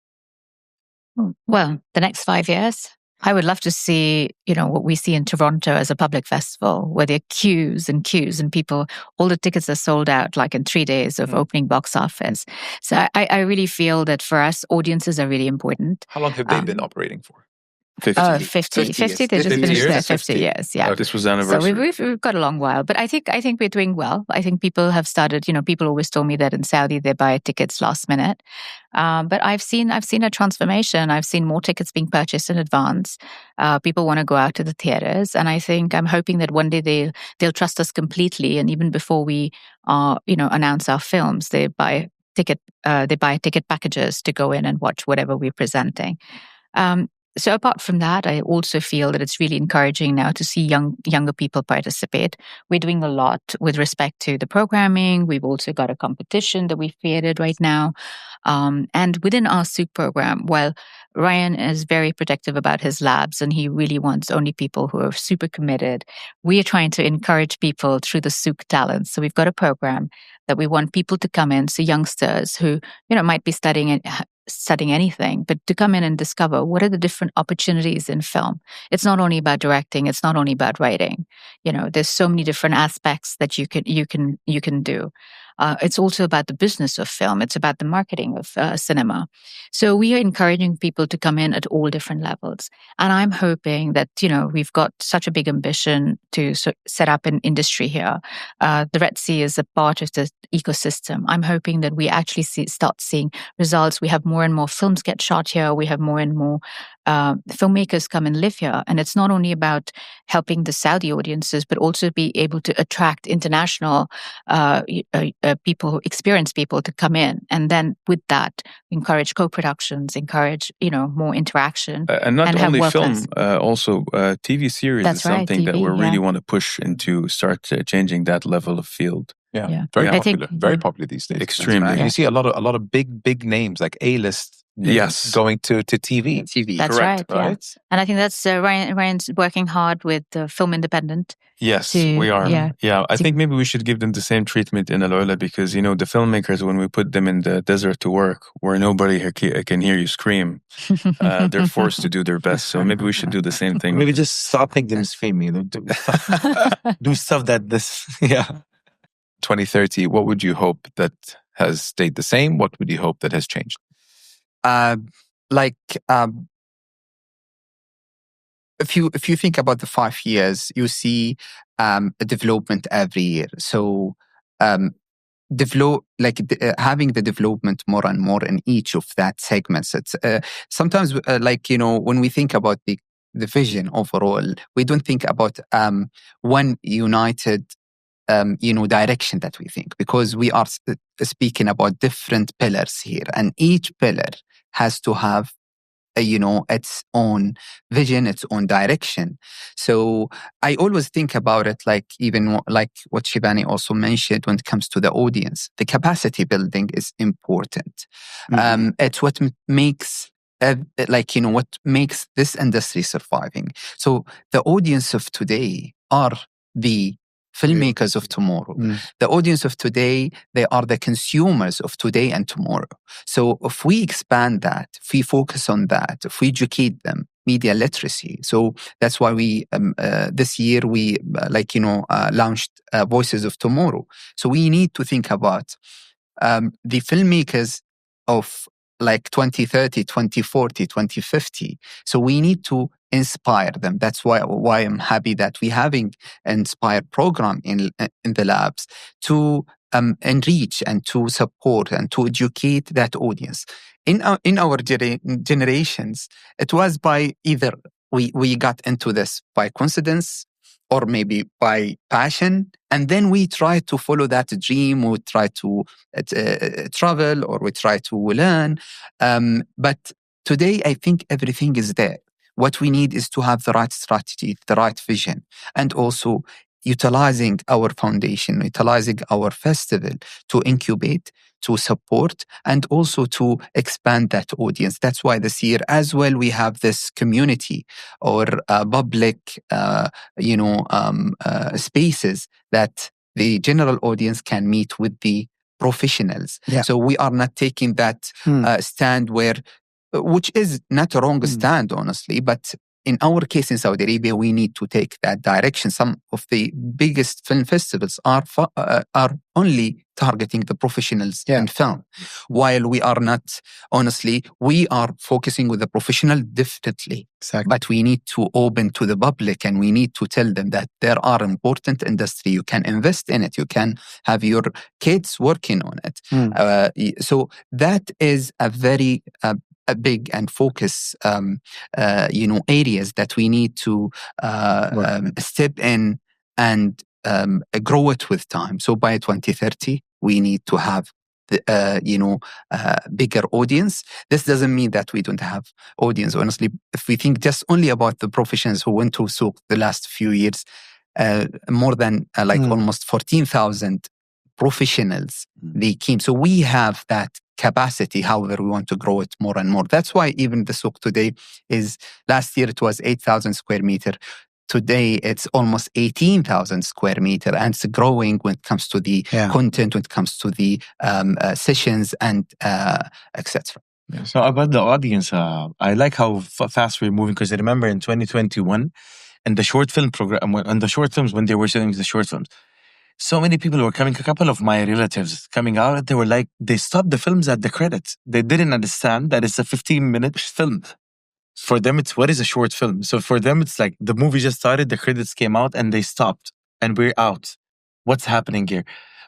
Speaker 3: Well, the next 5 years, I would love to see, what we see in Toronto as a public festival, where there are queues and queues and people, all the tickets are sold out like in 3 days of opening box office. So I really feel that for us, audiences are really important.
Speaker 1: How long have they been operating for? 50.
Speaker 3: 50. They just
Speaker 1: 50
Speaker 3: finished their
Speaker 1: years?
Speaker 3: 50 years. Yeah.
Speaker 4: This was
Speaker 3: So
Speaker 4: anniversary.
Speaker 3: we've got a long while, but I think we're doing well. I think people have started. People always told me that in Saudi they buy tickets last minute, but I've seen a transformation. I've seen more tickets being purchased in advance. People want to go out to the theaters, and I'm hoping that one day they'll trust us completely. And even before we announce our films, they buy ticket packages to go in and watch whatever we're presenting. So apart from that, I also feel that it's really encouraging now to see younger people participate. We're doing a lot with respect to the programming. We've also got a competition that we've created right now. And within our SOUP program, while Ryan is very protective about his labs and he really wants only people who are super committed, we are trying to encourage people through the SOUP talents. So we've got a program that we want people to come in, so youngsters who might be studying anything, but to come in and discover what are the different opportunities in film. It's not only about directing, it's not only about writing. There's so many different aspects that you can do. It's also about the business of film. It's about the marketing of cinema. So we are encouraging people to come in at all different levels. And I'm hoping that, we've got such a big ambition to set up an industry here. The Red Sea is a part of the ecosystem. I'm hoping that we actually start seeing results. We have more and more films get shot here. We have more and more filmmakers come and live here. And it's not only about helping the Saudi audiences, but also be able to attract international experienced people to come in. And then with that, encourage co-productions, encourage, more interaction.
Speaker 4: And not only film, also TV series is something that we really want to push into, start changing that level of field.
Speaker 1: Yeah. Very popular. Very popular these days.
Speaker 4: Extremely.
Speaker 1: Right. You see a lot of big names, like A-list names going to TV.
Speaker 3: That's
Speaker 1: correct,
Speaker 3: right? And I think that's Ryan's working hard with Film Independent.
Speaker 4: Yes, we are. Yeah. I think maybe we should give them the same treatment in AlUla because, the filmmakers, when we put them in the desert to work where nobody can hear you scream, they're forced to do their best. So maybe we should do the same thing.
Speaker 5: Maybe just stop making them scream. Do stuff that yeah.
Speaker 1: 2030, what would you hope that has stayed the same? What would you hope that has changed?
Speaker 2: If you think about the 5 years, you see a development every year. So having the development more and more in each of that segments. It's sometimes when we think about the vision overall, we don't think about one united direction that we think, because we are speaking about different pillars here, and each pillar has to have its own vision, its own direction. So I always think about it even like what Shibani also mentioned when it comes to the audience. The capacity building is important. Mm-hmm. It's what makes what makes this industry surviving. So the audience of today are the filmmakers of tomorrow. The audience of today, they are the consumers of today and tomorrow. So if we expand that, if we focus on that, if we educate them, media literacy. So that's why we this year we launched Voices of Tomorrow. So we need to think about the filmmakers of 2030, 2040, 2050. So we need to inspire them. That's why I'm happy that we're having an Inspire program in the labs to enrich and to support and to educate that audience. In our generations, it was by either we got into this by coincidence or maybe by passion, and then we try to follow that dream, we try to travel, or we try to learn. But today, I think everything is there. What we need is to have the right strategy, the right vision, and also utilizing our foundation, utilizing our festival to incubate, to support, and also to expand that audience. That's why this year as well, we have this community or public, spaces that the general audience can meet with the professionals. Yeah. So we are not taking that stand which is not a wrong stand, honestly, but in our case in Saudi Arabia, we need to take that direction. Some of the biggest film festivals are only targeting the professionals in film, while we are not. Honestly, we are focusing with the professional definitely, but we need to open to the public, and we need to tell them that there are important industry. You can invest in it. You can have your kids working on it. So that is a very a big and focus, areas that we need to step in and grow it with time. So by 2030, we need to have bigger audience. This doesn't mean that we don't have audience. Honestly, if we think just only about the professionals who went to Souk the last few years, more than almost 14,000 professionals they came. So we have that capacity. However, we want to grow it more and more. That's why even the Souk today is, last year it was 8,000 square meter. Today it's almost 18,000 square meter, and it's growing when it comes to the content, when it comes to the sessions and etc.
Speaker 5: So about the audience, I like how fast we're moving, because I remember in 2021 and the short film program, and the short films, when they were showing the short films, so many people were coming. A couple of my relatives coming out, they were like, they stopped the films at the credits. They didn't understand that it's a 15-minute film. For them, it's what is a short film. So for them, it's like the movie just started, the credits came out, and they stopped, and we're out. What's happening here?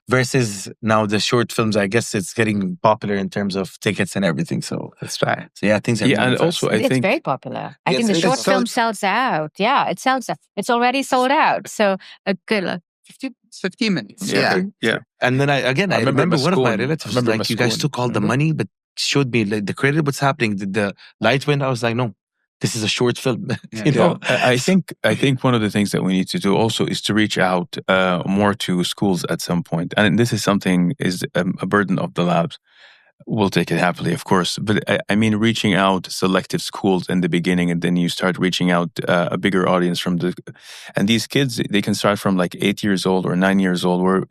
Speaker 5: Versus now the short films, I guess it's getting popular in terms of tickets and everything. So
Speaker 2: that's right.
Speaker 5: So things are
Speaker 4: and also I think
Speaker 3: it's very popular. I think the short film sells out. Yeah, it sells out. It's already sold out. So a good
Speaker 2: 15 minutes.
Speaker 5: Yeah. And then I remember one of my relatives was like, you guys took all the money, but showed me like the credit, what's happening. The light went. I was like, no, this is a short film.
Speaker 4: I think one of the things that we need to do also is to reach out more to schools at some point. And this is something is a burden of the labs. We'll take it happily, of course. But I mean, reaching out selective schools in the beginning, and then you start reaching out a bigger audience and these kids, they can start from like 8 years old or 9 years old, where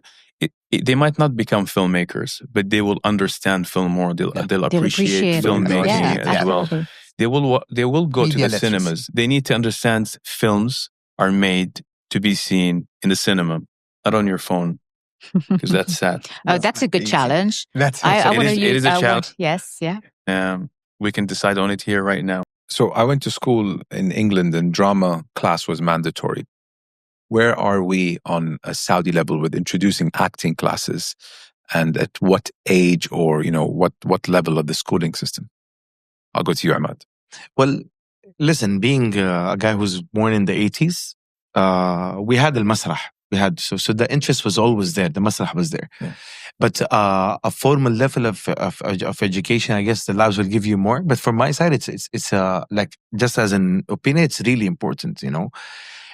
Speaker 4: they might not become filmmakers, but they will understand film more. They'll appreciate filmmaking as well. They will go to the cinemas. They need to understand films are made to be seen in the cinema, not on your phone. Because that's sad.
Speaker 3: That's a good challenge.
Speaker 4: It is a challenge.
Speaker 3: Yes, yeah.
Speaker 1: We can decide on it here right now. So I went to school in England, and drama class was mandatory. Where are we on a Saudi level with introducing acting classes, and at what age, or what level of the schooling system? I'll go to you, Ahmad.
Speaker 5: Well, listen, being a guy who's born in the 80s, we had al-masrah. We had so the interest was always there. The masrah was there, but a formal level of education, I guess the labs will give you more. But from my side, it's like, just as an opinion, it's really important.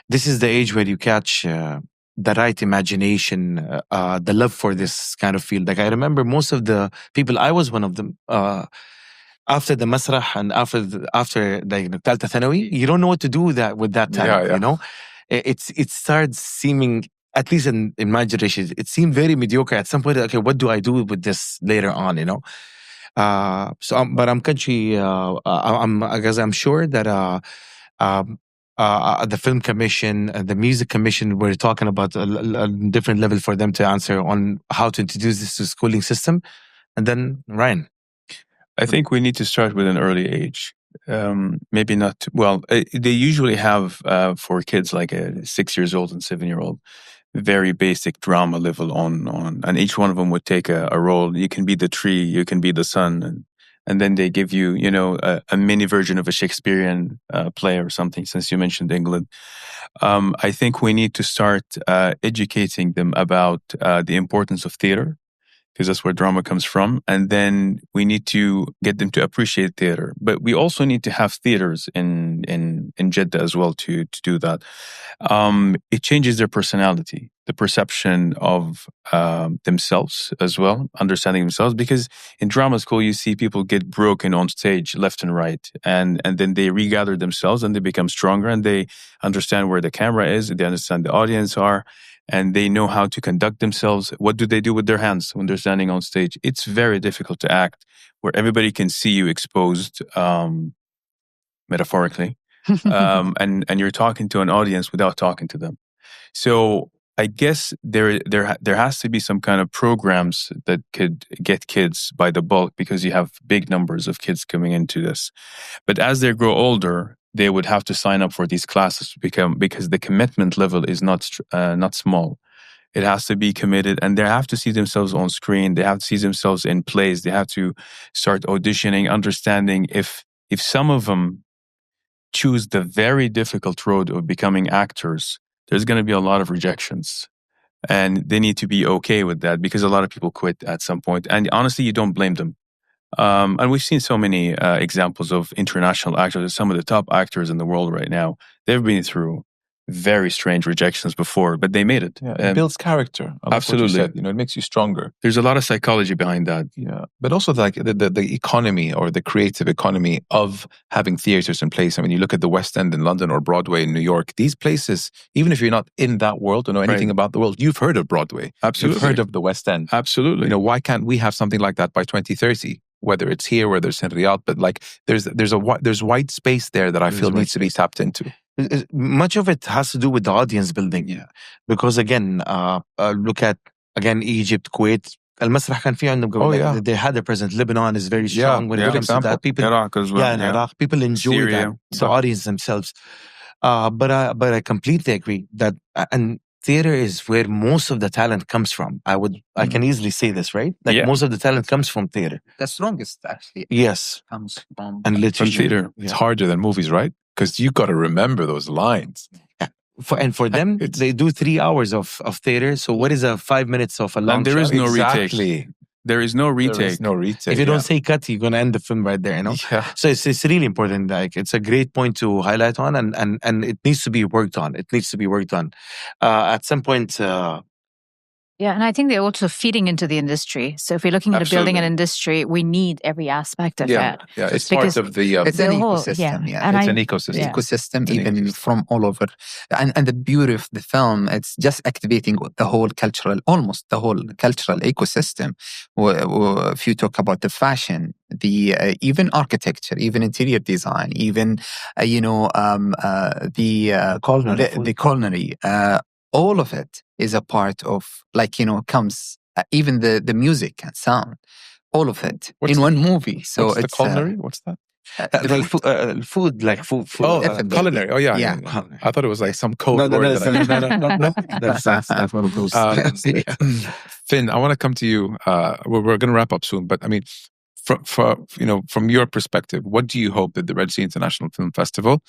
Speaker 5: This is the age where you catch the right imagination, the love for this kind of field. Like I remember most of the people, I was one of them. After the masrah and after like Thalta Thanawi, you don't know what to do with that time. It starts seeming, at least in my generation, it seemed very mediocre at some point. Okay, what do I do with this later on? But I'm country. I'm sure that the film commission, the music commission, we're talking about a different level for them to answer on how to introduce this to the schooling system. And then Ryan,
Speaker 4: I think we need to start with an early age. Maybe not. Well, they usually have for kids like a 6 years old and 7 year old, very basic drama level on, and each one of them would take a role. You can be the tree, you can be the sun, and then they give you, a mini version of a Shakespearean play or something. Since you mentioned England, I think we need to start educating them about the importance of theater, because that's where drama comes from. And then we need to get them to appreciate theater. But we also need to have theaters in Jeddah as well to do that. It changes their personality, the perception of themselves as well, understanding themselves. Because in drama school, you see people get broken on stage left and right. And then they regather themselves and they become stronger, and they understand where the camera is, they understand the audience are, and they know how to conduct themselves. What do they do with their hands when they're standing on stage? It's very difficult to act where everybody can see you exposed, metaphorically. and you're talking to an audience without talking to them. So I guess there has to be some kind of programs that could get kids by the bulk, because you have big numbers of kids coming into this. But as they grow older, they would have to sign up for these classes because the commitment level is not small. It has to be committed, and they have to see themselves on screen. They have to see themselves in plays. They have to start auditioning, understanding if some of them choose the very difficult road of becoming actors, there's going to be a lot of rejections. And they need to be okay with that, because a lot of people quit at some point. And honestly, you don't blame them. And we've seen so many examples of international actors, some of the top actors in the world right now. They've been through very strange rejections before, but they made it.
Speaker 1: Yeah, it builds character.
Speaker 4: Absolutely.
Speaker 1: It makes you stronger.
Speaker 4: There's a lot of psychology behind that.
Speaker 1: Yeah. But also like the economy, or the creative economy of having theaters in place. I mean, you look at the West End in London or Broadway in New York, these places, even if you're not in that world or know anything about the world, you've heard of Broadway.
Speaker 4: Absolutely.
Speaker 1: You've heard of the West End.
Speaker 4: Absolutely.
Speaker 1: Why can't we have something like that by 2030? Whether it's here, whether it's in Riyadh, but like there's white space there that I feel needs to be tapped into.
Speaker 5: Much of it has to do with the audience building.
Speaker 1: Yeah.
Speaker 5: Because again, look at Egypt, Kuwait. المسرح كان في عندهم قبل. They had a presence. Lebanon is very strong when it comes to that. People,
Speaker 4: Iraq as well.
Speaker 5: in Iraq, people enjoy
Speaker 4: Syria.
Speaker 5: that. The audience themselves. But I completely agree that and theater is where most of the talent comes from. I can easily say this, right? Most of the talent comes from theater.
Speaker 2: The strongest, actually.
Speaker 5: Yes.
Speaker 2: Comes from
Speaker 5: And literature.
Speaker 1: From theater.
Speaker 5: Yeah.
Speaker 1: It's harder than movies, right? Because you got to remember those lines.
Speaker 5: For them, they do 3 hours of theater. So what is 5 minutes of a long
Speaker 4: And there is
Speaker 5: shot?
Speaker 4: no
Speaker 1: Exactly.
Speaker 4: retake. There is no retake.
Speaker 1: There is no retake.
Speaker 5: If you don't say cut, you're going to end the film right there,
Speaker 1: Yeah.
Speaker 5: So it's really important. Like, it's a great point to highlight on, and it needs to be worked on. At some point.
Speaker 3: Yeah, and I think they're also feeding into the industry. So if we're looking at building an industry, we need every aspect of it.
Speaker 1: Yeah, it's part of the...
Speaker 2: it's an
Speaker 3: whole,
Speaker 2: ecosystem.
Speaker 3: And
Speaker 1: it's an ecosystem.
Speaker 2: Ecosystem, even from all over. And the beauty of the film, it's just activating almost the whole cultural ecosystem. If you talk about the fashion, the even architecture, even interior design, even, the culinary, all of it is a part of, comes, even the music and sound, all of it in one movie. So
Speaker 1: what's
Speaker 2: it's
Speaker 1: the culinary? What's that?
Speaker 5: Food, like food.
Speaker 1: Oh, culinary. Oh, yeah. I thought it was like some code word.
Speaker 5: No. That's one of those.
Speaker 1: Finn, I want to come to you. We're going to wrap up soon, but I mean, from your perspective, what do you hope that the Red Sea International Film Festival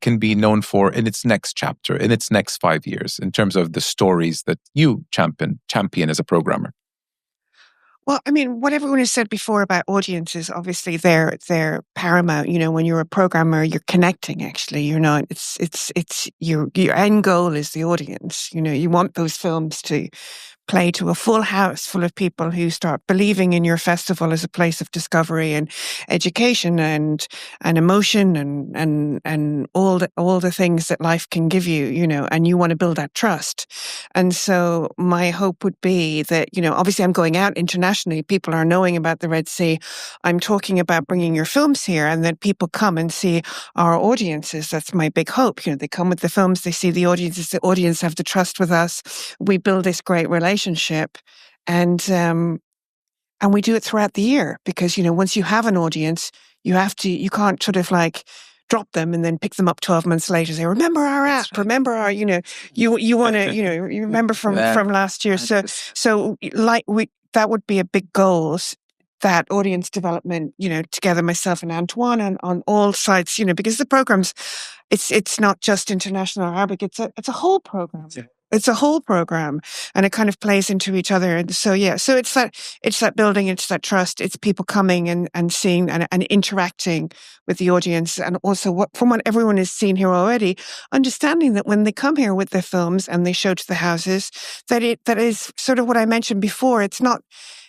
Speaker 1: can be known for in its next chapter, in its next 5 years, in terms of the stories that you champion as a programmer?
Speaker 7: Well, I mean, what everyone has said before about audiences, obviously they're paramount. When you're a programmer, you're connecting. Actually, you're not. It's your end goal is the audience. You want those films to play to a full house full of people who start believing in your festival as a place of discovery and education and emotion and all the things that life can give you, and you want to build that trust. And so my hope would be that, obviously I'm going out internationally. People are knowing about the Red Sea. I'm talking about bringing your films here, and that people come and see our audiences. That's my big hope. They come with the films, they see the audiences, the audience have the trust with us. We build this great relationship, and we do it throughout the year, because once you have an audience, you can't sort of like drop them and then pick them up 12 months later and say, remember our app, remember our, you want to, you remember from last year. So that would be a big goal, that audience development, together, myself and Antoine, and on all sides, because the programs, it's not just international Arabic, it's a whole program. Yeah. It's a whole program, and it kind of plays into each other. And so, so it's that building, it's that trust, it's people coming and seeing and interacting with the audience. And also from what everyone has seen here already, understanding that when they come here with their films and they show to the houses, that is sort of what I mentioned before. It's not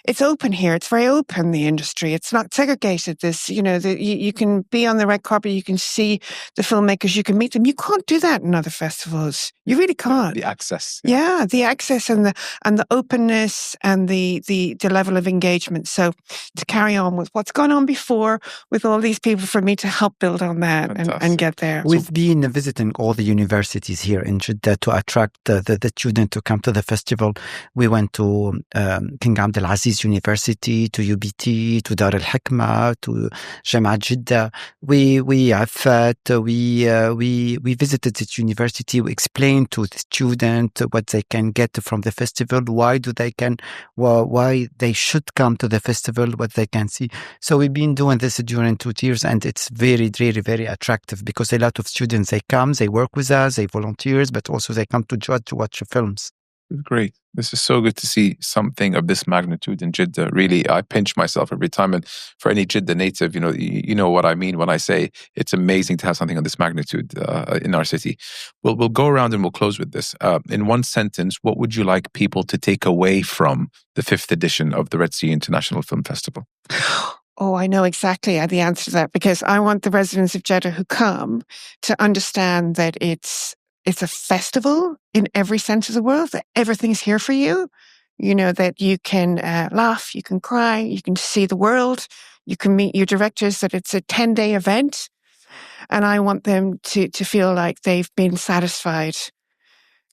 Speaker 7: it's open here. It's very open, the industry. It's not segregated. You can be on the red carpet. You can see the filmmakers. You can meet them. You can't do that in other festivals. You really can't.
Speaker 1: The access.
Speaker 7: Yeah, the access and the openness and the level of engagement. So to carry on with what's gone on before with all these people, for me to help build on that and get there.
Speaker 8: We've been visiting all the universities here in Jeddah to attract the students to come to the festival. We went to King Abdulaziz University, to UBT, to Dar al-Hikmah, to Jamaat Jeddah. We visited this university. We explained to the student what they can get from the festival, why they should come to the festival, what they can see. So we've been doing this during 2 years, and it's very, very, very attractive because a lot of students, they come, they work with us, they volunteer, but also they come to judge, to watch films.
Speaker 1: Great. This is so good to see something of this magnitude in Jeddah. Really, I pinch myself every time. And for any Jeddah native, you know what I mean when I say it's amazing to have something of this magnitude in our city. We'll go around and we'll close with this. In one sentence, what would you like people to take away from the 5th edition of the Red Sea International Film Festival?
Speaker 7: Oh, I know exactly the answer to that, because I want the residents of Jeddah who come to understand that it's a festival in every sense of the word, that everything's here for you. That you can laugh, you can cry, you can see the world, you can meet your directors, that it's a 10-day event. And I want them to feel like they've been satisfied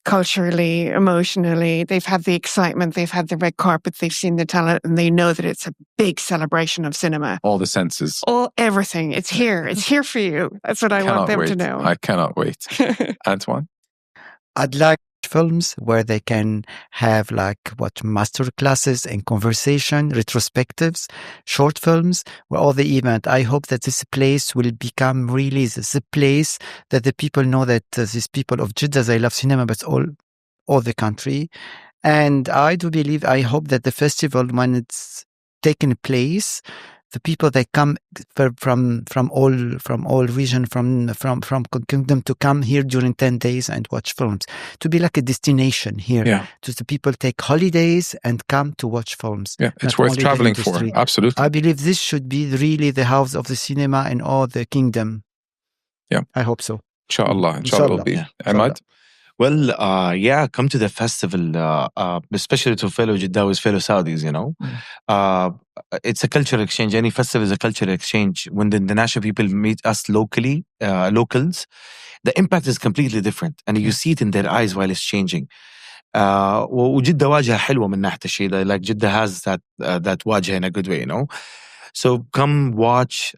Speaker 7: culturally, emotionally. They've had the excitement, they've had the red carpet, they've seen the talent, and they know that it's a big celebration of cinema.
Speaker 1: All the senses.
Speaker 7: Everything. It's here. It's here for you. That's what I want them to know.
Speaker 1: I cannot wait. Antoine?
Speaker 8: I'd like films where they can have master classes and conversation, retrospectives, short films, where all the event. I hope that this place will become really the place that the people know that these people of Jeddah, they love cinema, but all the country. And I hope that the festival, when it's taken place, the people that come from all region, from kingdom, to come here during 10 days and watch films, to be like a destination here.
Speaker 1: Yeah.
Speaker 8: To the people take holidays and come to watch films.
Speaker 1: Yeah, it's worth traveling for. Absolutely.
Speaker 8: I believe this should be really the house of the cinema in all the kingdom.
Speaker 1: Yeah.
Speaker 8: I hope so.
Speaker 1: Inshallah will be.
Speaker 5: Yeah.
Speaker 1: Ahmad?
Speaker 5: Well, come to the festival, especially to fellow Jeddawis, fellow Saudis, it's a cultural exchange. Any festival is a cultural exchange. When the international people meet us locals, the impact is completely different. And you see it in their eyes while it's changing. وجدة واجهة حلوة من ناحية الشيء. Like Jeddah has that واجهة in a good way, So come watch,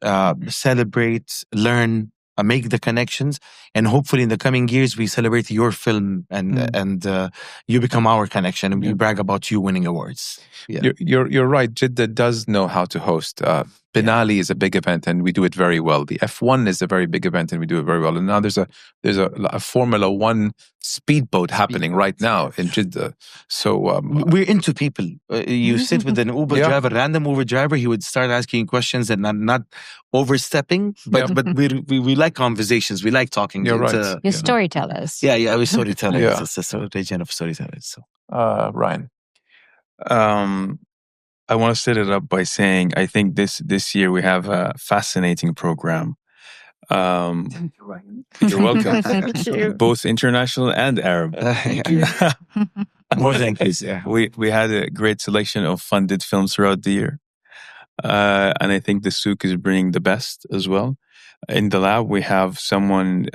Speaker 5: celebrate, learn, make the connections, and hopefully in the coming years we celebrate your film and you become our connection, and we brag about you winning awards. Yeah.
Speaker 1: You're right. Jeddah does know how to host. Ben Ali is a big event, and we do it very well. The F1 is a very big event, and we do it very well. And now there's a Formula One speedboat happening right now in Jeddah. So
Speaker 5: we're into people. You sit with an Uber driver, random Uber driver. He would start asking questions and not overstepping, but we like conversations. We like talking.
Speaker 1: You're right.
Speaker 3: You're storytellers.
Speaker 5: Yeah, we're storytellers.
Speaker 1: Yeah.
Speaker 5: It's a region of storytellers. So,
Speaker 1: Ryan.
Speaker 4: I want to set it up by saying I think this year we have a fascinating program. You're welcome.
Speaker 7: Thank you.
Speaker 4: Both international and Arab.
Speaker 5: Thank you. More than this. Yeah.
Speaker 4: We had a great selection of funded films throughout the year. And I think the souk is bringing the best as well. In the lab, we have someone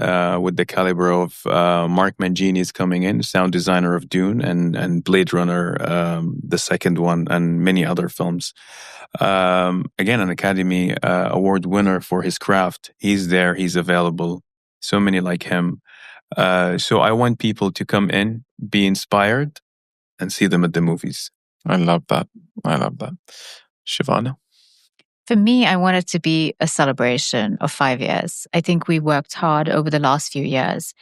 Speaker 4: with the caliber of Mark Mangini is coming in, sound designer of Dune and Blade Runner, the second one, and many other films. Again, an Academy Award winner for his craft. He's there, he's available. So many like him. So I want people to come in, be inspired, and see them at the movies.
Speaker 1: I love that. Shivana?
Speaker 3: For me, I want it to be a celebration of 5 years. I think we worked hard over the last few years.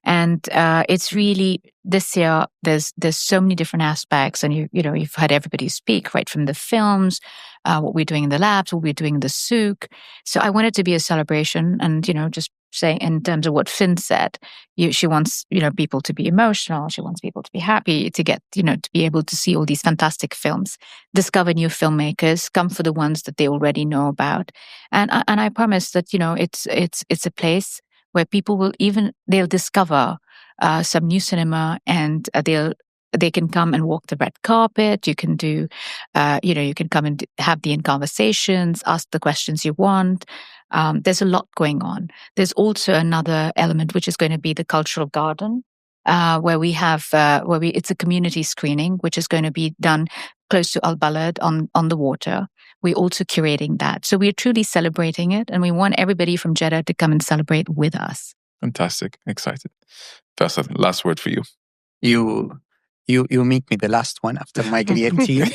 Speaker 3: And it's really, this year, there's so many different aspects. And you've had everybody speak, right, from the films, what we're doing in the labs, what we're doing in the souk. So I want it to be a celebration. And, just saying in terms of what Finn said, she wants, people to be emotional. She wants people to be happy, to get, to be able to see all these fantastic films, discover new filmmakers, come for the ones that they already know about. And I promise that, it's a place where people they'll discover some new cinema, and they can come and walk the red carpet. You can do, you can come and have the conversations, ask the questions you want. There's a lot going on. There's also another element, which is going to be the cultural garden, where we have, it's a community screening, which is going to be done close to Al-Balad on the water. We're also curating that. So we're truly celebrating it, and we want everybody from Jeddah to come and celebrate with us.
Speaker 1: Fantastic. Excited. Faisal, last word for you.
Speaker 2: You make me the last one after my great team,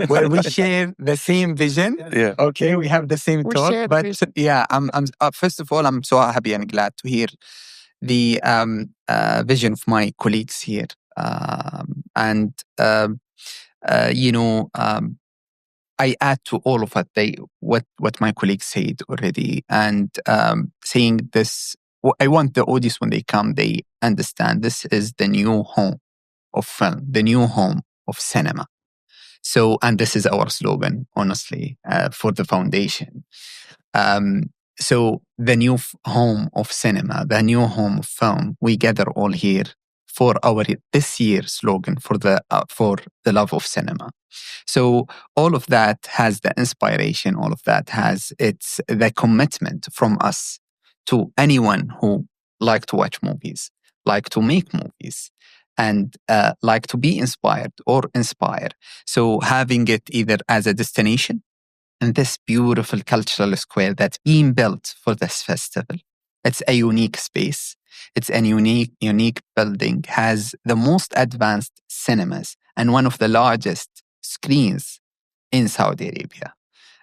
Speaker 2: where we share the same vision.
Speaker 1: Yeah.
Speaker 2: Okay, we have the same thought. But yeah, I'm first of all, I'm so happy and glad to hear the vision of my colleagues here. I add to all of what my colleagues said already, and saying this. I want the audience, when they come, they understand this is the new home of film, the new home of cinema. So, and this is our slogan, honestly, for the foundation. So the new home of cinema, the new home of film, we gather all here for this year's slogan for the love of cinema. So all of that has the inspiration, all of that has the commitment from us to anyone who like to watch movies, like to make movies, and like to be inspired or inspire. So having it either as a destination in this beautiful cultural square that's being built for this festival. It's a unique space. It's a unique building, has the most advanced cinemas and one of the largest screens in Saudi Arabia,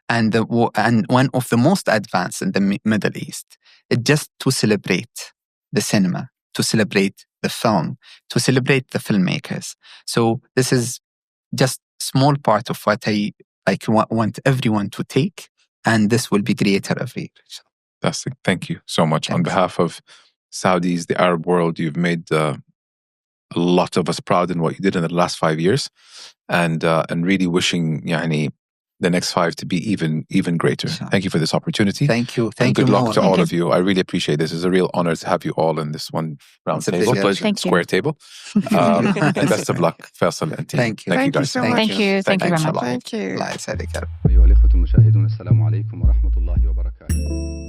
Speaker 2: and one of the most advanced in the Middle East. It's just to celebrate the cinema, to celebrate the film, to celebrate the filmmakers. So this is just small part of what I want everyone to take, and this will be greater every year.
Speaker 1: Fantastic. Thank you so much.
Speaker 2: Thanks.
Speaker 1: On behalf of Saudis, the Arab world, you've made a lot of us proud in what you did in the last 5 years, and really wishing the next 5 to be even greater.
Speaker 2: Sure.
Speaker 1: Thank you for this opportunity.
Speaker 2: Thank you.
Speaker 1: And good luck to
Speaker 2: Thank
Speaker 1: all
Speaker 2: you.
Speaker 1: of you. I really appreciate this. It's a real honor to have you all in this one round
Speaker 2: It's a
Speaker 1: table,
Speaker 2: pleasure.
Speaker 3: Thank you.
Speaker 1: square table. And best of luck, Faisal and team.
Speaker 2: Thank you.
Speaker 1: Thank you
Speaker 7: Thank you
Speaker 1: guys.
Speaker 7: so much.
Speaker 3: Thank you. Thank you very
Speaker 2: Thanks a
Speaker 3: much.
Speaker 2: lot.
Speaker 7: Thank you.
Speaker 2: الله يسعدك.
Speaker 9: أيها الإخوة المشاهدون السلام عليكم ورحمة الله وبركاته.